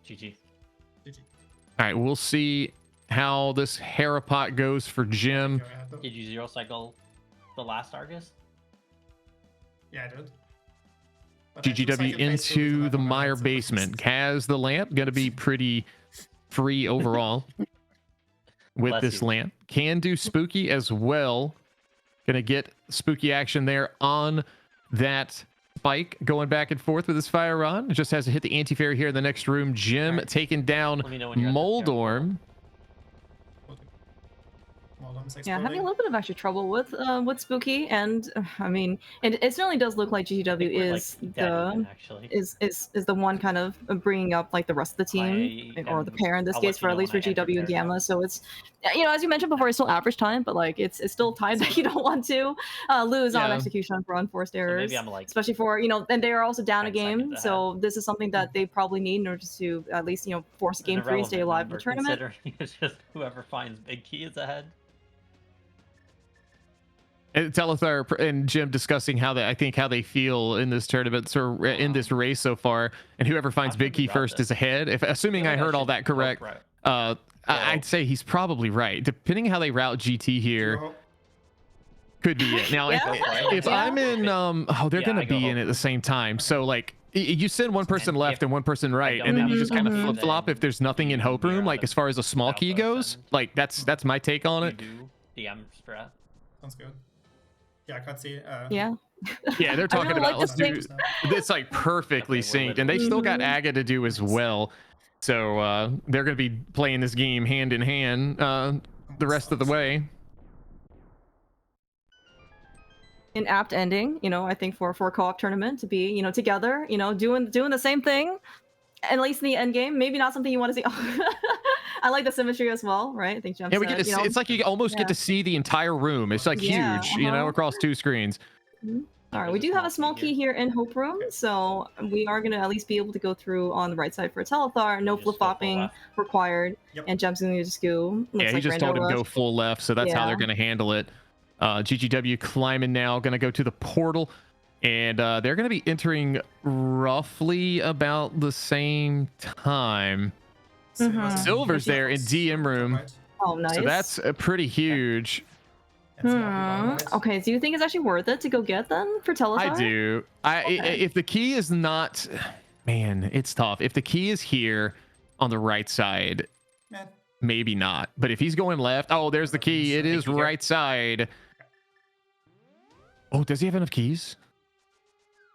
GG. All right, we'll see how this Hera pot goes for Jim. Did you zero cycle the last Argus? Yeah, I did. But GGW into the Meyer basement. Has the lamp going to be pretty free overall with this lamp. Can do spooky as well. Going to get spooky action there on that spike going back and forth with his fire rod. Just has to hit the anti-fairy here in the next room. Jim taking down Moldorm. Yeah, having a little bit of actually trouble with spooky, and I mean, it certainly does look like GGW is the one kind of bringing up the rest of the team, or the pair in this case, for at least for GW and Gamma. So it's as you mentioned before, it's still average time, but it's still time that you don't want to lose on execution for unforced errors, especially for and they are also down a game, so this is something that they probably need in order to at least force a game 3 and stay alive in the tournament. It's just whoever finds big key is ahead. And Telethar and Jim discussing how they feel in this tournament or in this race so far, and whoever finds big key first is ahead. Assuming I heard all that correct, I'd say he's probably right. Depending on how they route GT here, could be it. Now, if I'm in, they're gonna be in at the same time. So you send one person left and one person right, and then you just kind of flip flop if there's nothing in Hope Room. As far as a small key goes, that's my take on it. DM strat. Sounds good. Yeah, cutscene. Yeah, they're talking about let's do. It's perfectly synced, and they still got Aga to do as well. So they're going to be playing this game hand in hand the rest of the way. An apt ending, I think for a co-op tournament to be, together, doing the same thing, at least in the end game. Maybe not something you want to see. I like the symmetry as well, right? I think Jem we get to see, it's like you almost get to see the entire room. It's huge, across 2 screens. All right, we do have a small key here in Hope Room, so we are going to at least be able to go through on the right side for a Telethar. No flip-flopping required, and Jem's going to just go. He just told him go full left, so that's how they're going to handle it. GGW climbing now, going to go to the portal, and they're going to be entering roughly about the same time. Silver's there in DM room. Oh, nice. So that's pretty huge. Okay, do you think it's actually worth it to go get them for telethar? I do. If the key is not, man, it's tough. If the key is here on the right side, maybe not. But if he's going left, oh, there's the key. It is right side. Oh, does he have enough keys?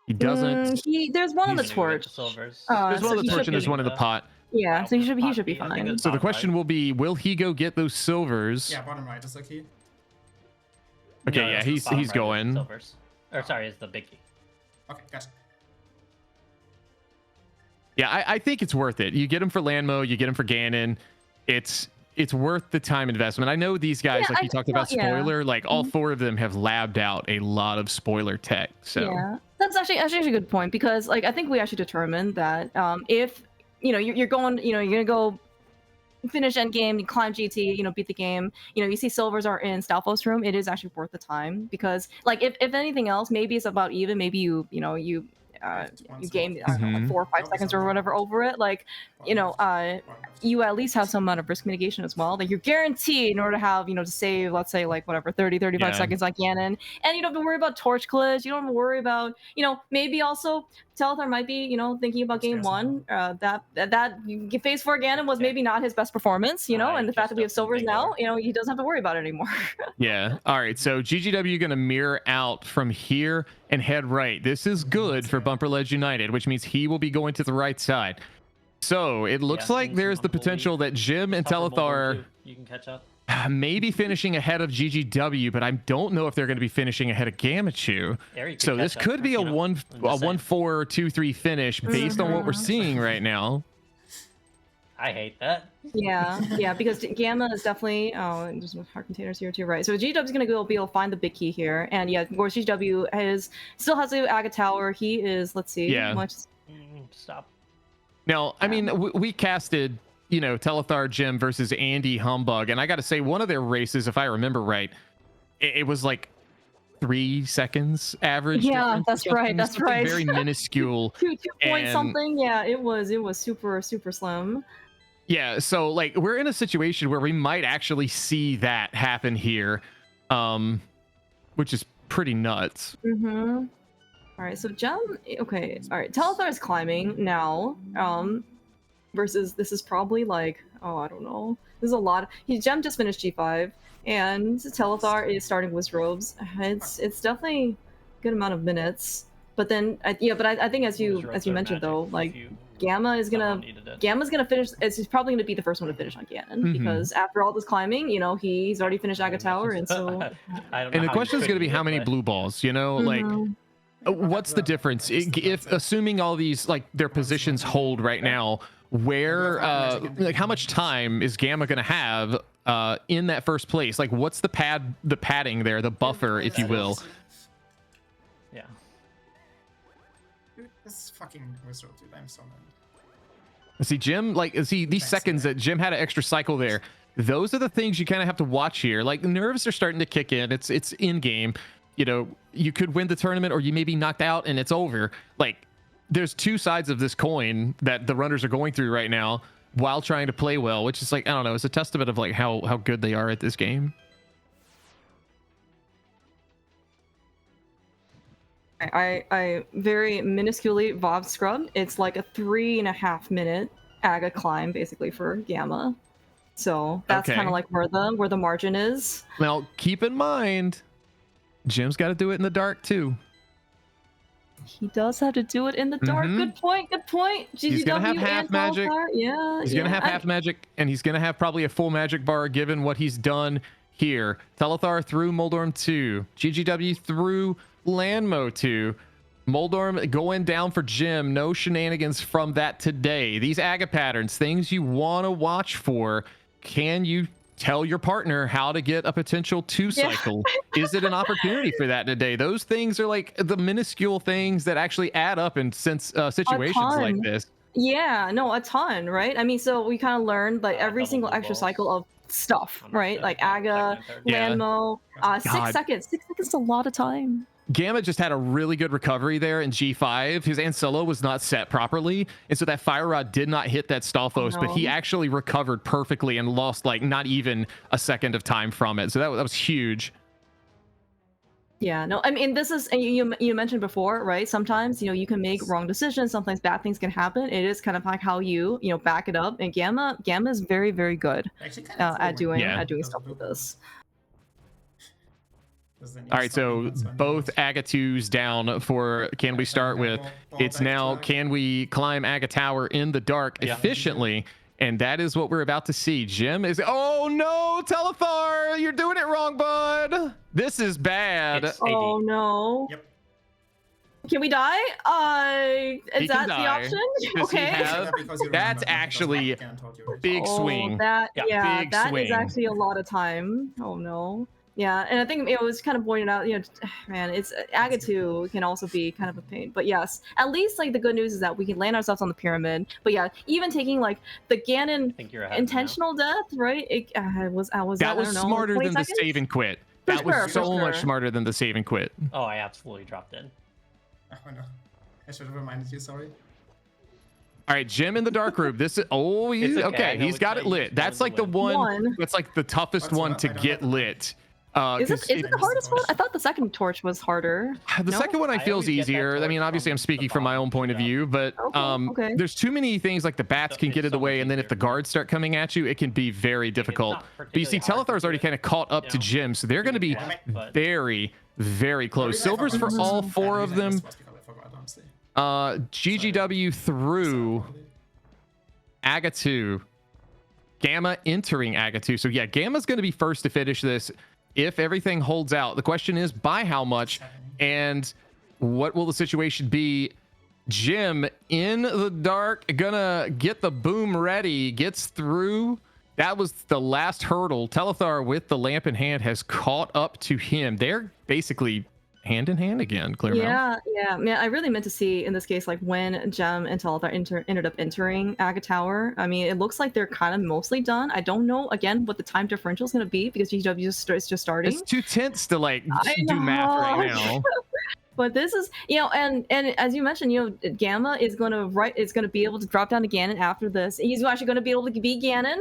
He doesn't. There's one on the torch. There's one on the torch and there's one in the pot. Yeah, so he should be fine. So the question will be, will he go get those silvers? Yeah, bottom right is the key. Okay, No, yeah, he's going. Silvers. Or sorry, it's the big key. Okay, gotcha. Yeah, I think it's worth it. You get him for Landmo, you get him for Ganon. It's worth the time investment. I know these guys, like you talked about spoiler, like all four of them have labbed out a lot of spoiler tech. So yeah, that's actually a good point, because like I think we actually determined that if you're going, you're gonna go finish endgame, you climb GT, beat the game, you see silvers are in Stalfos room, it is actually worth the time, because like if anything else, maybe it's about even, maybe you gain I don't know, like 4 or 5 seconds or whatever over it, like you at least have some amount of risk mitigation as well. Like you're guaranteed in order to have to save, let's say, like whatever 35 seconds like Ganon, and you don't have to worry about torch clips, you don't have to worry about maybe also telethar might be thinking about game 1, that phase 4 Ganon was maybe not his best performance, and the fact that we have silvers now, he doesn't have to worry about it anymore. Yeah. All right, so GGW gonna mirror out from here and head right. This is good for Bumper Ledge United, which means he will be going to the right side. So it looks like there's the potential that Jim and telethar you can catch up. Maybe finishing ahead of GGW, but I don't know if they're going to be finishing ahead of Gammachuu. So this could be a 1-4-2-3 finish based on what we're seeing right now. I hate that. Yeah, because Gamma is definitely there's hard containers here too, right? So GW is gonna be able to find the big key here, and yeah, of course GW still has the Aga Tower. He is, let's see, Stop. Now, I mean, we casted, telethar Jim versus Andy Humbug, and I got to say, one of their races, if I remember right, it was like 3 seconds average. Yeah, that's right. That's right. Very minuscule. 2 point something. Yeah, it was super slim. Yeah, so like we're in a situation where we might actually see that happen here, which is pretty nuts. All right, so Gem. Okay, all right. Telethar is climbing now. Versus this is probably like, I don't know. There's a lot. Gem just finished G5, and Telethar is starting Wizrobes. It's definitely a good amount of minutes. But then I think as you mentioned though, like Gamma's gonna finish. It's probably gonna be the first one to finish on Ganon, because after all this climbing, he's already finished Aga Tower, and so. And the question is gonna be how many blue balls. Like. What's the difference if assuming all these like their positions hold right now, where like how much time is Gamma gonna have in that first place? Like what's the padding there, the buffer, if you will? Yeah. This fucking whistle, dude. I'm so mad. See, Jim, these seconds that Jim had an extra cycle there, those are the things you kind of have to watch here. Like nerves are starting to kick in. It's in game. You could win the tournament or you may be knocked out and it's over. Like there's 2 sides of this coin that the runners are going through right now while trying to play well, which is like, I don't know, it's a testament of like how good they are at this game. I very minusculely Vav scrubbed. It's like a 3.5 minute Aga climb basically for Gamma. So that's kind of like where the margin is. Now keep in mind, Jim's got to do it in the dark too. He does have to do it in the dark. Good point. He's gonna have half magic. He's gonna have half magic, and he's gonna have probably a full magic bar given what he's done here. Telethar through Moldorm 2, GGW through Landmo 2. Moldorm going down for Jim. No shenanigans from that today. These Aga patterns, things you want to watch for. Can you tell your partner how to get a potential 2 cycle? Is it an opportunity for that today? Those things are like the minuscule things that actually add up in situations like this. Yeah, no, a ton, right? I mean, so we kind of learned like every single extra cycle of stuff, I'm right? good. Like Yeah, Aga, second and third. Yeah. Landmo. 6 God. seconds. 6 seconds is a lot of time. Gamma just had a really good recovery there in G5. His Ancilla was not set properly, and so that Fire Rod did not hit that Stalfos, Oh, but he no. actually recovered perfectly and lost like not even a second of time from it. So that was huge. Yeah, no, I mean, this is you mentioned before, right? Sometimes you can make wrong decisions. Sometimes bad things can happen. It is kind of like how you back it up. And Gamma is very, very good Actually, kind of at doing Yeah. stuff like this. All right, so both Agatus down for can we start with it's now can we climb Aga Tower in the dark Yeah. efficiently? And that is what we're about to see. Jim is oh no, Telethar, you're doing it wrong, bud. This is bad. It's Oh AD. no. Yep. Can we die? He Is can that the die. option? Does he Okay. have- That's actually big Oh, swing. that Yeah, big that swing. is actually a lot of time. Oh no. Yeah, and I think it was kind of pointed out, man, it's Agatu can also be kind of a pain. But yes, at least like the good news is that we can land ourselves on the pyramid. But yeah, even taking like the Ganon I think you're ahead intentional death, right? I was That I was don't know, smarter 20 than the seconds? save and quit. For That was sure, so for much sure. smarter than the save and quit. Oh, I absolutely dropped in. Oh no. I should have reminded you, sorry. All right, Jim in the dark room. This is It's okay, I okay. know He's what got you it just lit. That's wanted like to the win. one. That's like the toughest What's one what? to I don't get have that. lit. Is it the missed hardest the one? torch. I thought the second torch was harder. The No? second one I I feel is always get that easier. I mean, torch obviously, from I'm speaking the from my own bottom point of up. view, but Okay. there's too many things like the bats So can get it's in the so way, much and then if the easier. guards start coming at you, it can be very difficult. not But you see, particularly hard to Telethar's already do kind of caught up you to know, Jim, so they're going to be Yeah, but- very, very close. The reason I Silvers for forgot all was- four the of reason I them. missed was because I forgot, honestly. GGW through Agatu. Gamma entering Agatu. So yeah, Gamma's going to be first to finish this if everything holds out. The question is by how much and what will the situation be? Jim in the dark, gonna get the boom ready, gets through. That was the last hurdle. Telethar with the lamp in hand has caught up to him. They're basically hand in hand again, Clearmouth. Yeah. Man, I really meant to see in this case, like when Gem and Telethar ended up entering Aga Tower. I mean, it looks like they're kind of mostly done. I don't know again what the time differential is going to be because GGW is just starting. It's too tense to like I do math right know. now. But this is, and as you mentioned, Gamma is going to be able to drop down to Ganon after this. He's actually going to be able to be Ganon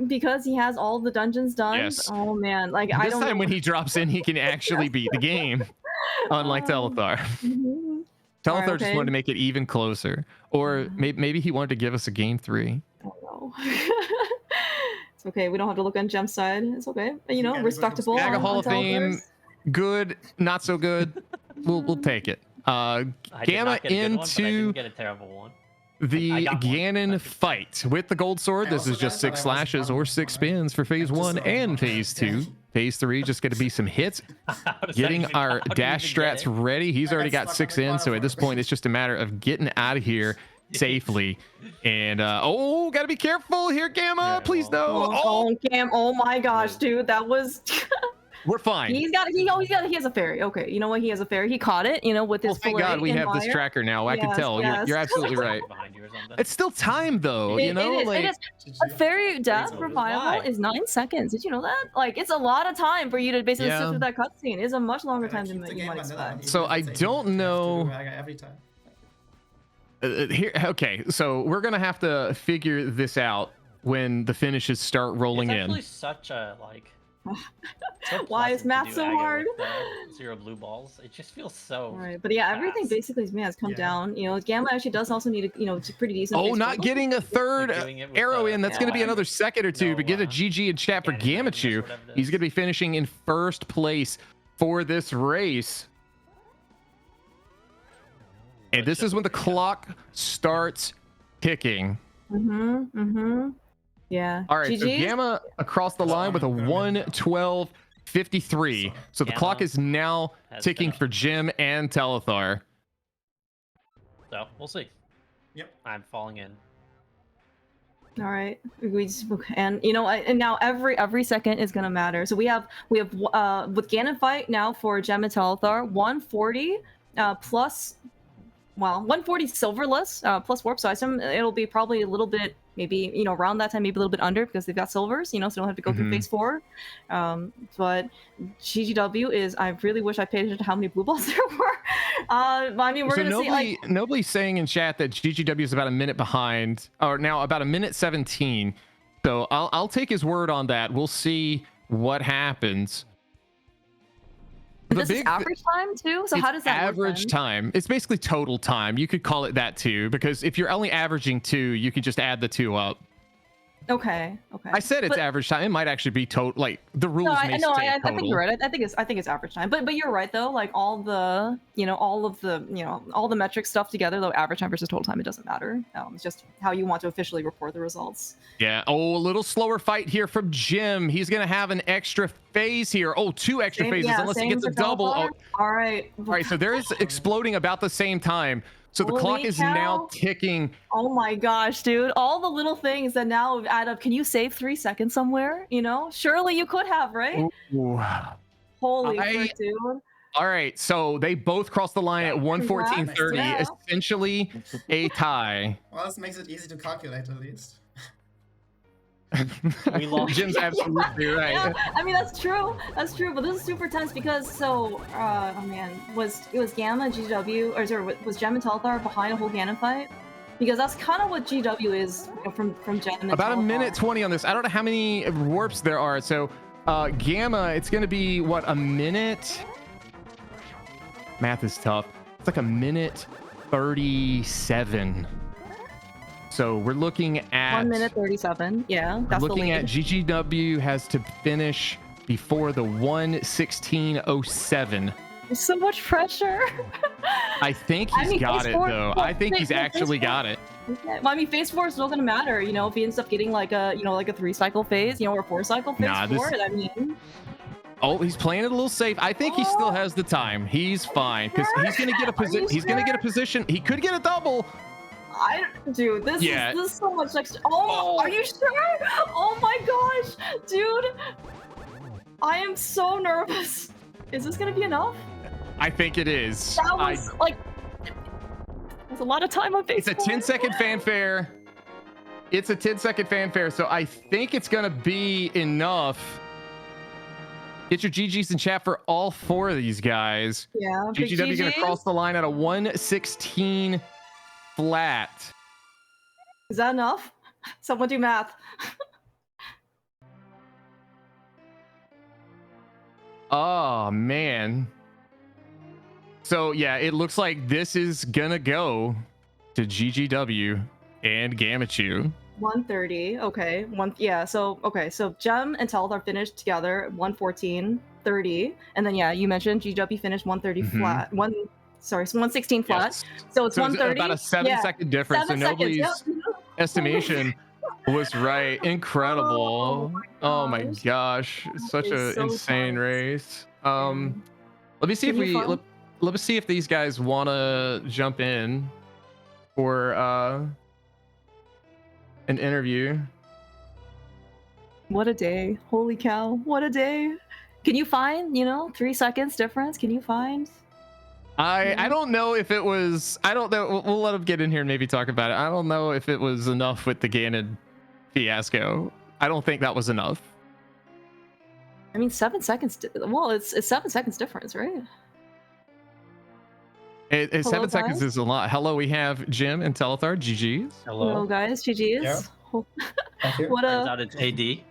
because he has all the dungeons done. Yes. Oh man, like I This don't time know. when he drops in, he can actually beat the game, unlike Telethar. Mhm. Telethar Alright, just okay. wanted to make it even closer, or maybe he wanted to give us a game 3. I don't know. It's okay. We don't have to look on Gem's side. It's okay. Yeah, Respectable. Aga on Hall of Fame, Telethars. good, not so good. We'll take it. I did Gamma not get a good one, but I into didn't get a terrible one. I the got one. Ganon fight with the gold sword. I This also is just got it, 6 but I wasn't slashes part or of 6 this one, spins for phase I just 1 saw it and on phase there. 2. Phase 3 just going to be some hits. How does that Getting even- our how do you dash even get strats it? ready. He's already got That's 6 not in, so at this point it's just a matter of getting out of here safely. And gotta be careful here, Gamma. Yeah, Please well- no. Oh, Gam! Oh my gosh, dude, that was. We're fine. He has a fairy. Okay, you know what? He has a fairy. He caught it. With his. Well, thank God we have this tracker now. I can Yes, tell. yes. You're absolutely right. Behind you or something. It's still time though, It like is. A fairy death Why? revival is 9 seconds. Did you know that? Like, it's a lot of time for you to basically Yeah. sit through that cutscene. It's a much longer I time keep than the you game might vanilla, expect. So even if I it's 80, don't you have to know- do Aga every time. here. Okay, so we're gonna have to figure this out when the finishes start rolling It's in. actually such a like. so Why is pleasant to math do so Aga hard? with the 0 blue balls. It just feels so. Right, but yeah, everything fast. basically has come Yeah. down. Gamma actually does also need a pretty decent. Oh, base not photo. getting a third They're doing it with arrow the- in. That's going to be Yeah. another second or two. No, but get a GG in chat for Ganon Ganon or Gammachuu. whatever it He's is. going to be finishing in first place for this race. And this is when the clock starts ticking. Yeah. All right, so GGs? Gamma across the line with a 1:12:53. So the clock Gamma is now has ticking been up. for Jim and Telethar. So we'll see. Yep. I'm falling in. All right, and now every second is gonna matter. So we have with Ganon fight now for Gem and Telethar 140 plus well, 140 silverless plus warp, so I assume it'll be probably a little bit, maybe, you know, around that time, maybe a little bit under because they've got silvers, you know, so don't have to go through phase 4. But GGW is, I really wish I paid attention to how many blue balls there were. I mean, we're gonna see, like, nobody's saying in chat that GGW is about a minute behind, or now about a minute 17. So I'll take his word on that. We'll see what happens. This is average time too, so how does that average work time? It's basically total time. You could call it that too, because if you're only averaging 2, you can just add the 2 up. Okay. I said it's average time. It might actually be total. Like the rules may say total. I think you're right. I think it's average time. But you're right though. Like all the, you know, all of the, you know, all the metric stuff together, though, average time versus total time, it doesn't matter. It's just how you want to officially report the results. Yeah. Oh, a little slower fight here from Jim. He's gonna have an extra phase here. Oh, 2 extra phases unless he gets a double. Oh. All right. So there's exploding about the same time. So the clock is now ticking. Oh my gosh, dude. All the little things that now add up. Can you save 3 seconds somewhere? You know, surely you could have, right? Ooh. Holy frick, dude. All right, so they both crossed the line at 1:14:30, essentially a tie. Well, this makes it easy to calculate at least. We lost. Jim's absolutely right. Yeah, I mean that's true. That's true. But this is super tense because oh man, it was Gamma, GW, or sorry, was Gem and Telethar behind a whole Ganon fight? Because that's kind of what GW is, you know, from Gem and about Telethar. a minute 20 on this. I don't know how many warps there are. So Gamma, it's going to be what, a minute? Math is tough. It's like a minute 37. So we're looking at 1 minute 37. Yeah, that's looking at GGW has to finish before the 1:16:07. There's so much pressure. I think he's got it though. I think he's actually got it. Okay. Well, I mean, phase 4 is still gonna matter, you know, if he ends up getting like a, you know, like a 3-cycle phase, you know, or 4-cycle phase 4. I mean. Oh, he's playing it a little safe. I think he still has the time. He's fine because he's gonna get a position. He's gonna get a position. He could get a double. Dude, this is so much extra. Oh, are you sure? Oh my gosh, dude, I am so nervous. Is this gonna be enough? I think it is. That was that's a lot of time on Facebook. It's a 10-second fanfare. It's a 10-second fanfare, so I think it's gonna be enough. Get your GGs in chat for all 4 of these guys. Yeah, GGW gonna cross the line at a 1:16 flat. Is that enough? Someone do math. Oh man. So yeah, it looks like this is gonna go to GGW and Gammachuu. 1:30. Okay. So Gem and Telethar finished together 1:14:30, and then you mentioned GW finished 1:30 flat. 1:16 flat. Yes. So it's 1:30. About a 7-second difference. 7 so nobody's estimation was right. Incredible. Oh my gosh. Such an insane race. Let me see if let me see if these guys want to jump in for an interview. What a day. Holy cow. What a day. Can you find, 3 seconds difference? Can you find? I don't know if it was. I don't know. We'll let him get in here and maybe talk about it. I don't know if it was enough with the Ganon fiasco. I don't think that was enough. I mean, 7 seconds. Well, it's 7 seconds difference, right? Hello, 7 seconds is a lot. Hello, we have Jim and Telethar. GGs. Hello guys. GGs. Yeah. Thank you. Turns out it's AD.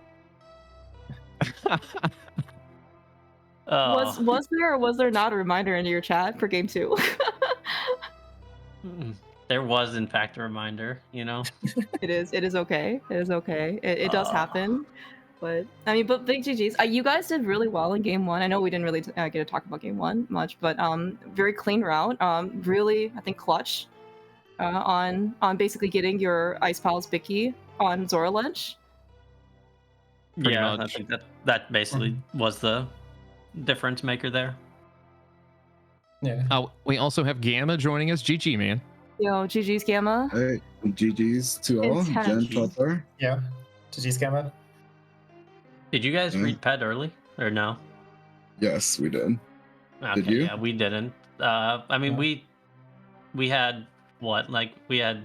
Was there or was there not a reminder in your chat for game 2? There was in fact a reminder, It is okay. It is okay. It does happen. But I mean, but big GGs. You guys did really well in game 1. I know we didn't really get to talk about game 1 much, but very clean route. Really, I think clutch on basically getting your Ice Palace Bicky on Zora Ledge. Yeah, I think that basically was the difference maker there. Yeah. We also have Gamma joining us. GG, man. Yo, GG's Gamma. Hey, GG's to all. Jen Telethar. Yeah. GG's Gamma. Did you guys read Pet early or no? Yes, we did. Okay, Did you? Yeah, we didn't. I mean, we we had what? Like we had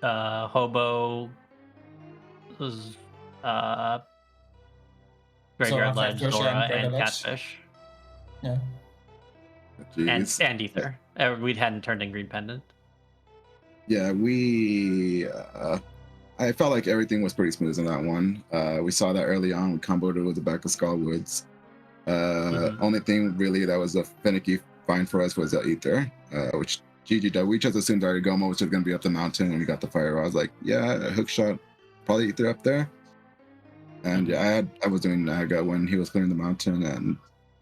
Hobo was Graveyard Ledge, Catfish Zora, Graveyard and Ledge. Catfish. Yeah. And Jeez. Ether. We hadn't turned in Green Pendant. Yeah, I felt like everything was pretty smooth in that one. We saw that early on. We comboed it with the back of Skull Woods. Only thing really that was a finicky find for us was the Ether, which GGW. We just assumed Arigoma was just going to be up the mountain when we got the fire. I was like, yeah, a hook shot, probably Ether up there. And yeah, I was doing Naga when he was clearing the mountain, and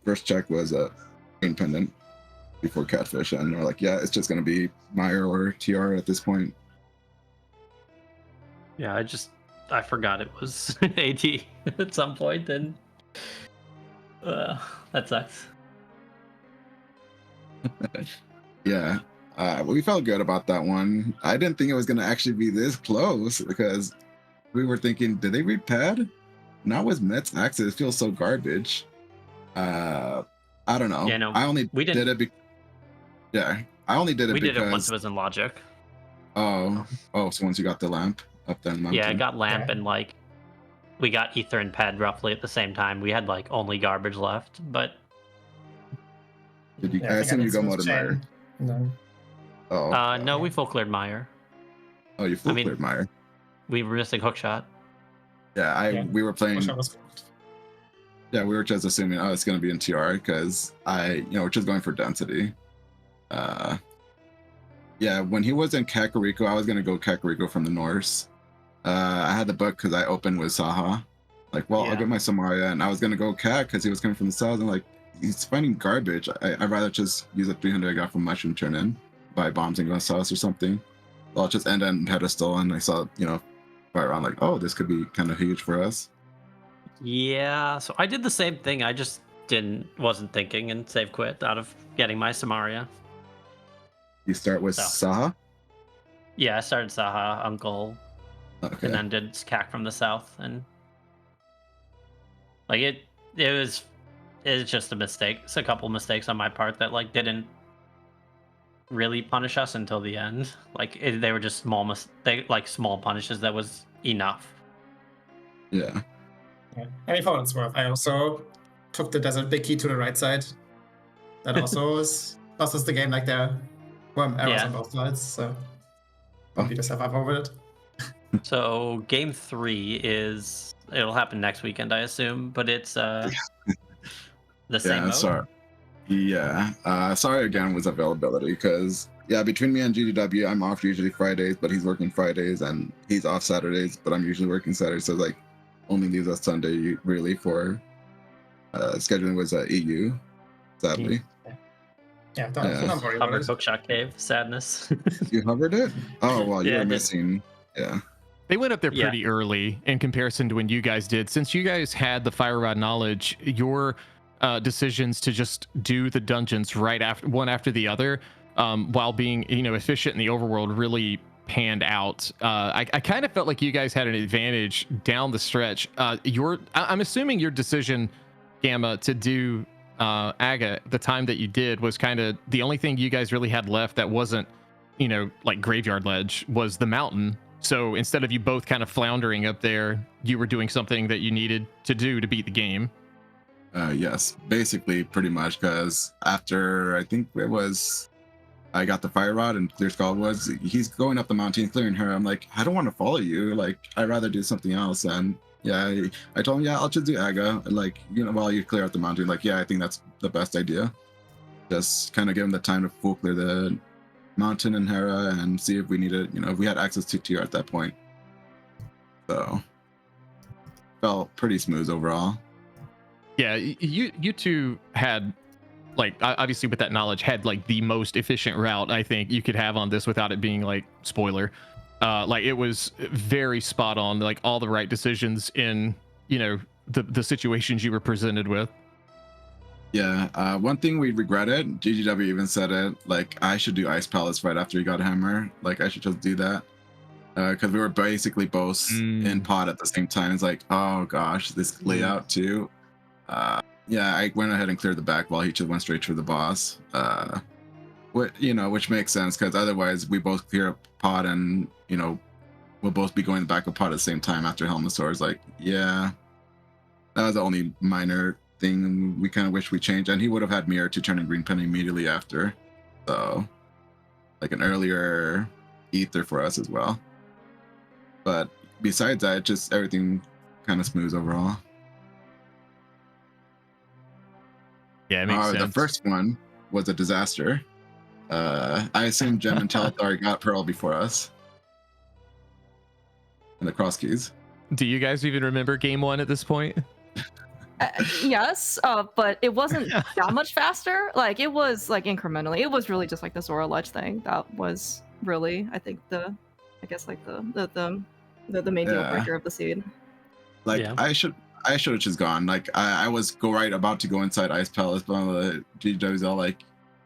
first check was a Green Pendant before Catfish, and we're like, yeah, it's just going to be Meyer or TR at this point. Yeah, I forgot it was AT at some point, and that sucks. Yeah, we felt good about that one. I didn't think it was going to actually be this close because we were thinking, did they read pad? Now with Mets Axis, it feels so garbage. I don't know. Yeah, no, I only we didn't. did it. I only did it we because did it once it was in Logic. Oh, so once you got the lamp up there in the mountain. Yeah, I got lamp and like we got Ether and pad roughly at the same time. We had like only garbage left, but Did you? I assume you go mode Meyer. No. Oh. No, we full cleared Meyer. Oh, you full cleared Meyer. We were missing hookshot. Yeah, we were playing. Yeah, we were just assuming, it's going to be in TR because we're just going for density. Yeah, when he was in Kakariko, I was going to go Kakariko from the Norse. I had the book because I opened with Saha. Like, well, I'll get my Samaria, and I was going to go Kak because he was coming from the south, and like, he's finding garbage. I'd rather just use a 300 I got from Mushroom Turn in, buy bombs and go south or something. So I'll just end on pedestal, and I saw, fire around, like, oh, this could be kind of huge for us. Yeah, so I did the same thing. I just wasn't thinking and save quit out of getting my Samaria. You start with Saha? Yeah, I started Saha, Uncle, and then did Kak from the south, and like it was just a mistake. It's a couple mistakes on my part that like didn't really punish us until the end. Like they were just small small punishes that was enough. Yeah. I mean, for what it's worth, I also took the Desert Big Key to the right side. That also was the game. Like there were errors on both sides, so don't beat yourself up over it. So game 3 it'll happen next weekend, I assume, but it's the same mode. Sorry. Yeah. Sorry again with availability because between me and GGW, I'm off usually Fridays, but he's working Fridays and he's off Saturdays, but I'm usually working Saturdays, so like only leaves us Sunday really for scheduling was EU, sadly. Don't worry about it. Hookshot Cave, sadness. You hovered it? Oh well, you were missing. Yeah. They went up there pretty early in comparison to when you guys did. Since you guys had the Fire Rod knowledge, your decisions to just do the dungeons right after one after the other, while being efficient in the overworld, really panned out. I kind of felt like you guys had an advantage down the stretch. I'm assuming your decision, Gamma, to do Aga the time that you did was kind of the only thing you guys really had left that wasn't like Graveyard Ledge was the mountain. So instead of you both kind of floundering up there, you were doing something that you needed to do to beat the game. Yes, basically, pretty much, because after I think it was I got the Fire Rod and Clear Skull Woods, he's going up the mountain, clearing her. I'm like, I don't want to follow you. Like, I'd rather do something else. And I told him, I'll just do Aga. And like, while you clear out the mountain, like, I think that's the best idea. Just kind of give him the time to full clear the mountain and Hera and see if we needed, if we had access to TR at that point. So, felt pretty smooth overall. Yeah, you two had, like, obviously with that knowledge, had like the most efficient route I think you could have on this without it being like spoiler. Like it was very spot on, like all the right decisions in the situations you were presented with. Yeah, one thing we regretted, GGW even said it, like I should do Ice Palace right after you got Hammer. Like I should just do that. Because we were basically both in pod at the same time. It's like, oh gosh, this layout too. I went ahead and cleared the back while he just went straight to the boss. which makes sense because otherwise we both clear up pod and we'll both be going back up pod at the same time after Helmasaur's. Like, yeah, that was the only minor thing we kind of wish we changed, and he would have had mirror to turn in green pen immediately after, so like an earlier ether for us as well. But besides that, just everything kind of smooths overall. Yeah, it makes sense. The first one was a disaster. I assume Gem and Telethar got Pearl before us. And the cross keys. Do you guys even remember game 1 at this point? Yes, but it wasn't that much faster. Like, it was like incrementally. It was really just like the Zora Ledge thing. That was really, I think, the main deal breaker of the seed. Like, I should have just gone. Like, I was about to go inside Ice Palace, but the GGW's all like,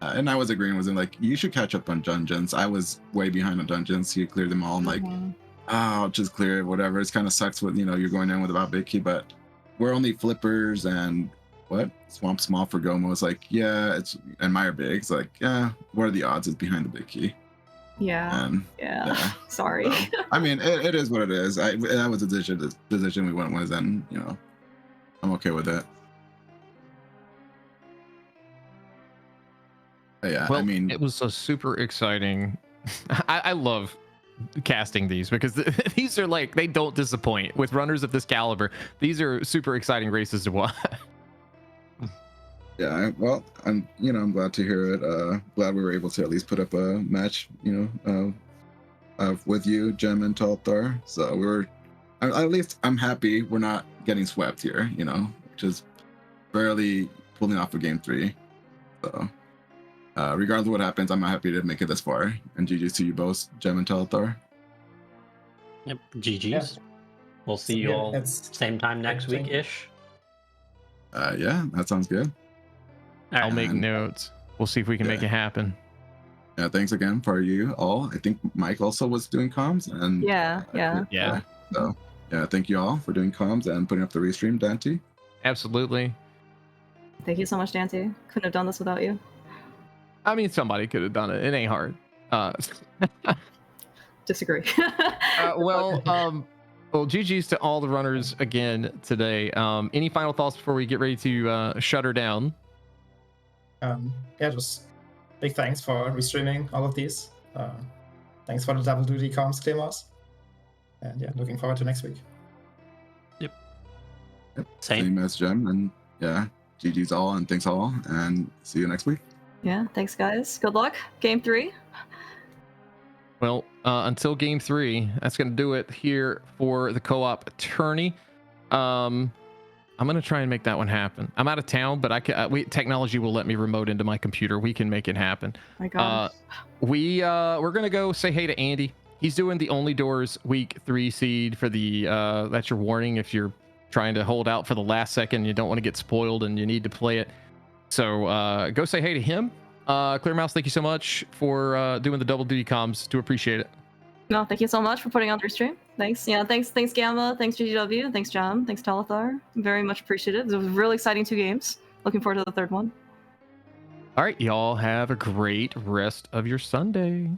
and I was agreeing with him, like, you should catch up on dungeons. I was way behind on dungeons. He cleared them all. I'm like, I'll just clear it, whatever. It kind of sucks with, you're going in without big key, but we're only flippers and Swamp Small for Gomo. It's like, yeah, it's, and Meyer Big. It's like, yeah, what are the odds it's behind the big key? Yeah. And, Sorry. So, I mean, it is what it is. That was the decision we went with, and, I'm okay with it. But yeah, well, I mean, it was a super exciting. I love casting these because these are like, they don't disappoint with runners of this caliber. These are super exciting races to watch. Yeah, well, I'm glad to hear it. Glad we were able to at least put up a match, with you, Gem and Telethar. So at least I'm happy we're not getting swept here, which is barely pulling off of game 3. So regardless of what happens, I'm happy to make it this far. And GG's to you both, Gem and Telethar. Yep, GG's. Yeah. We'll see you all same time next week-ish. Yeah, that sounds good. I'll make notes. We'll see if we can make it happen. Yeah, thanks again for you all. I think Mike also was doing comms, and Yeah. So yeah, thank you all for doing comms and putting up the restream, Dante. Absolutely. Thank you so much, Dante. Couldn't have done this without you. I mean, somebody could have done it. It ain't hard. Disagree. Well, GG's to all the runners again today. Any final thoughts before we get ready to shut her down? Just big thanks for restreaming all of these. Thanks for the double duty comms, Clemos. And yeah, looking forward to next week. Yep. Same as Gem, and yeah, GG's all, and thanks all, and see you next week. Yeah, thanks guys. Good luck. Game 3. Well, until game 3, that's going to do it here for the co-op attorney. I'm going to try and make that one happen. I'm out of town, but technology will let me remote into my computer. We can make it happen. My God. We're going to go say hey to Andy. He's doing the Only Doors week 3 seed for the, that's your warning if you're trying to hold out for the last second, you don't want to get spoiled and you need to play it. So go say hey to him. Clear Mouse, thank you so much for doing the double duty comms. Do appreciate it. No, thank you so much for putting on their stream. Thanks. Yeah, thanks Gamma, thanks GGW, thanks Jam, thanks Telethar. Very much appreciated. It was really exciting 2 games. Looking forward to the third one. All right, y'all have a great rest of your Sunday.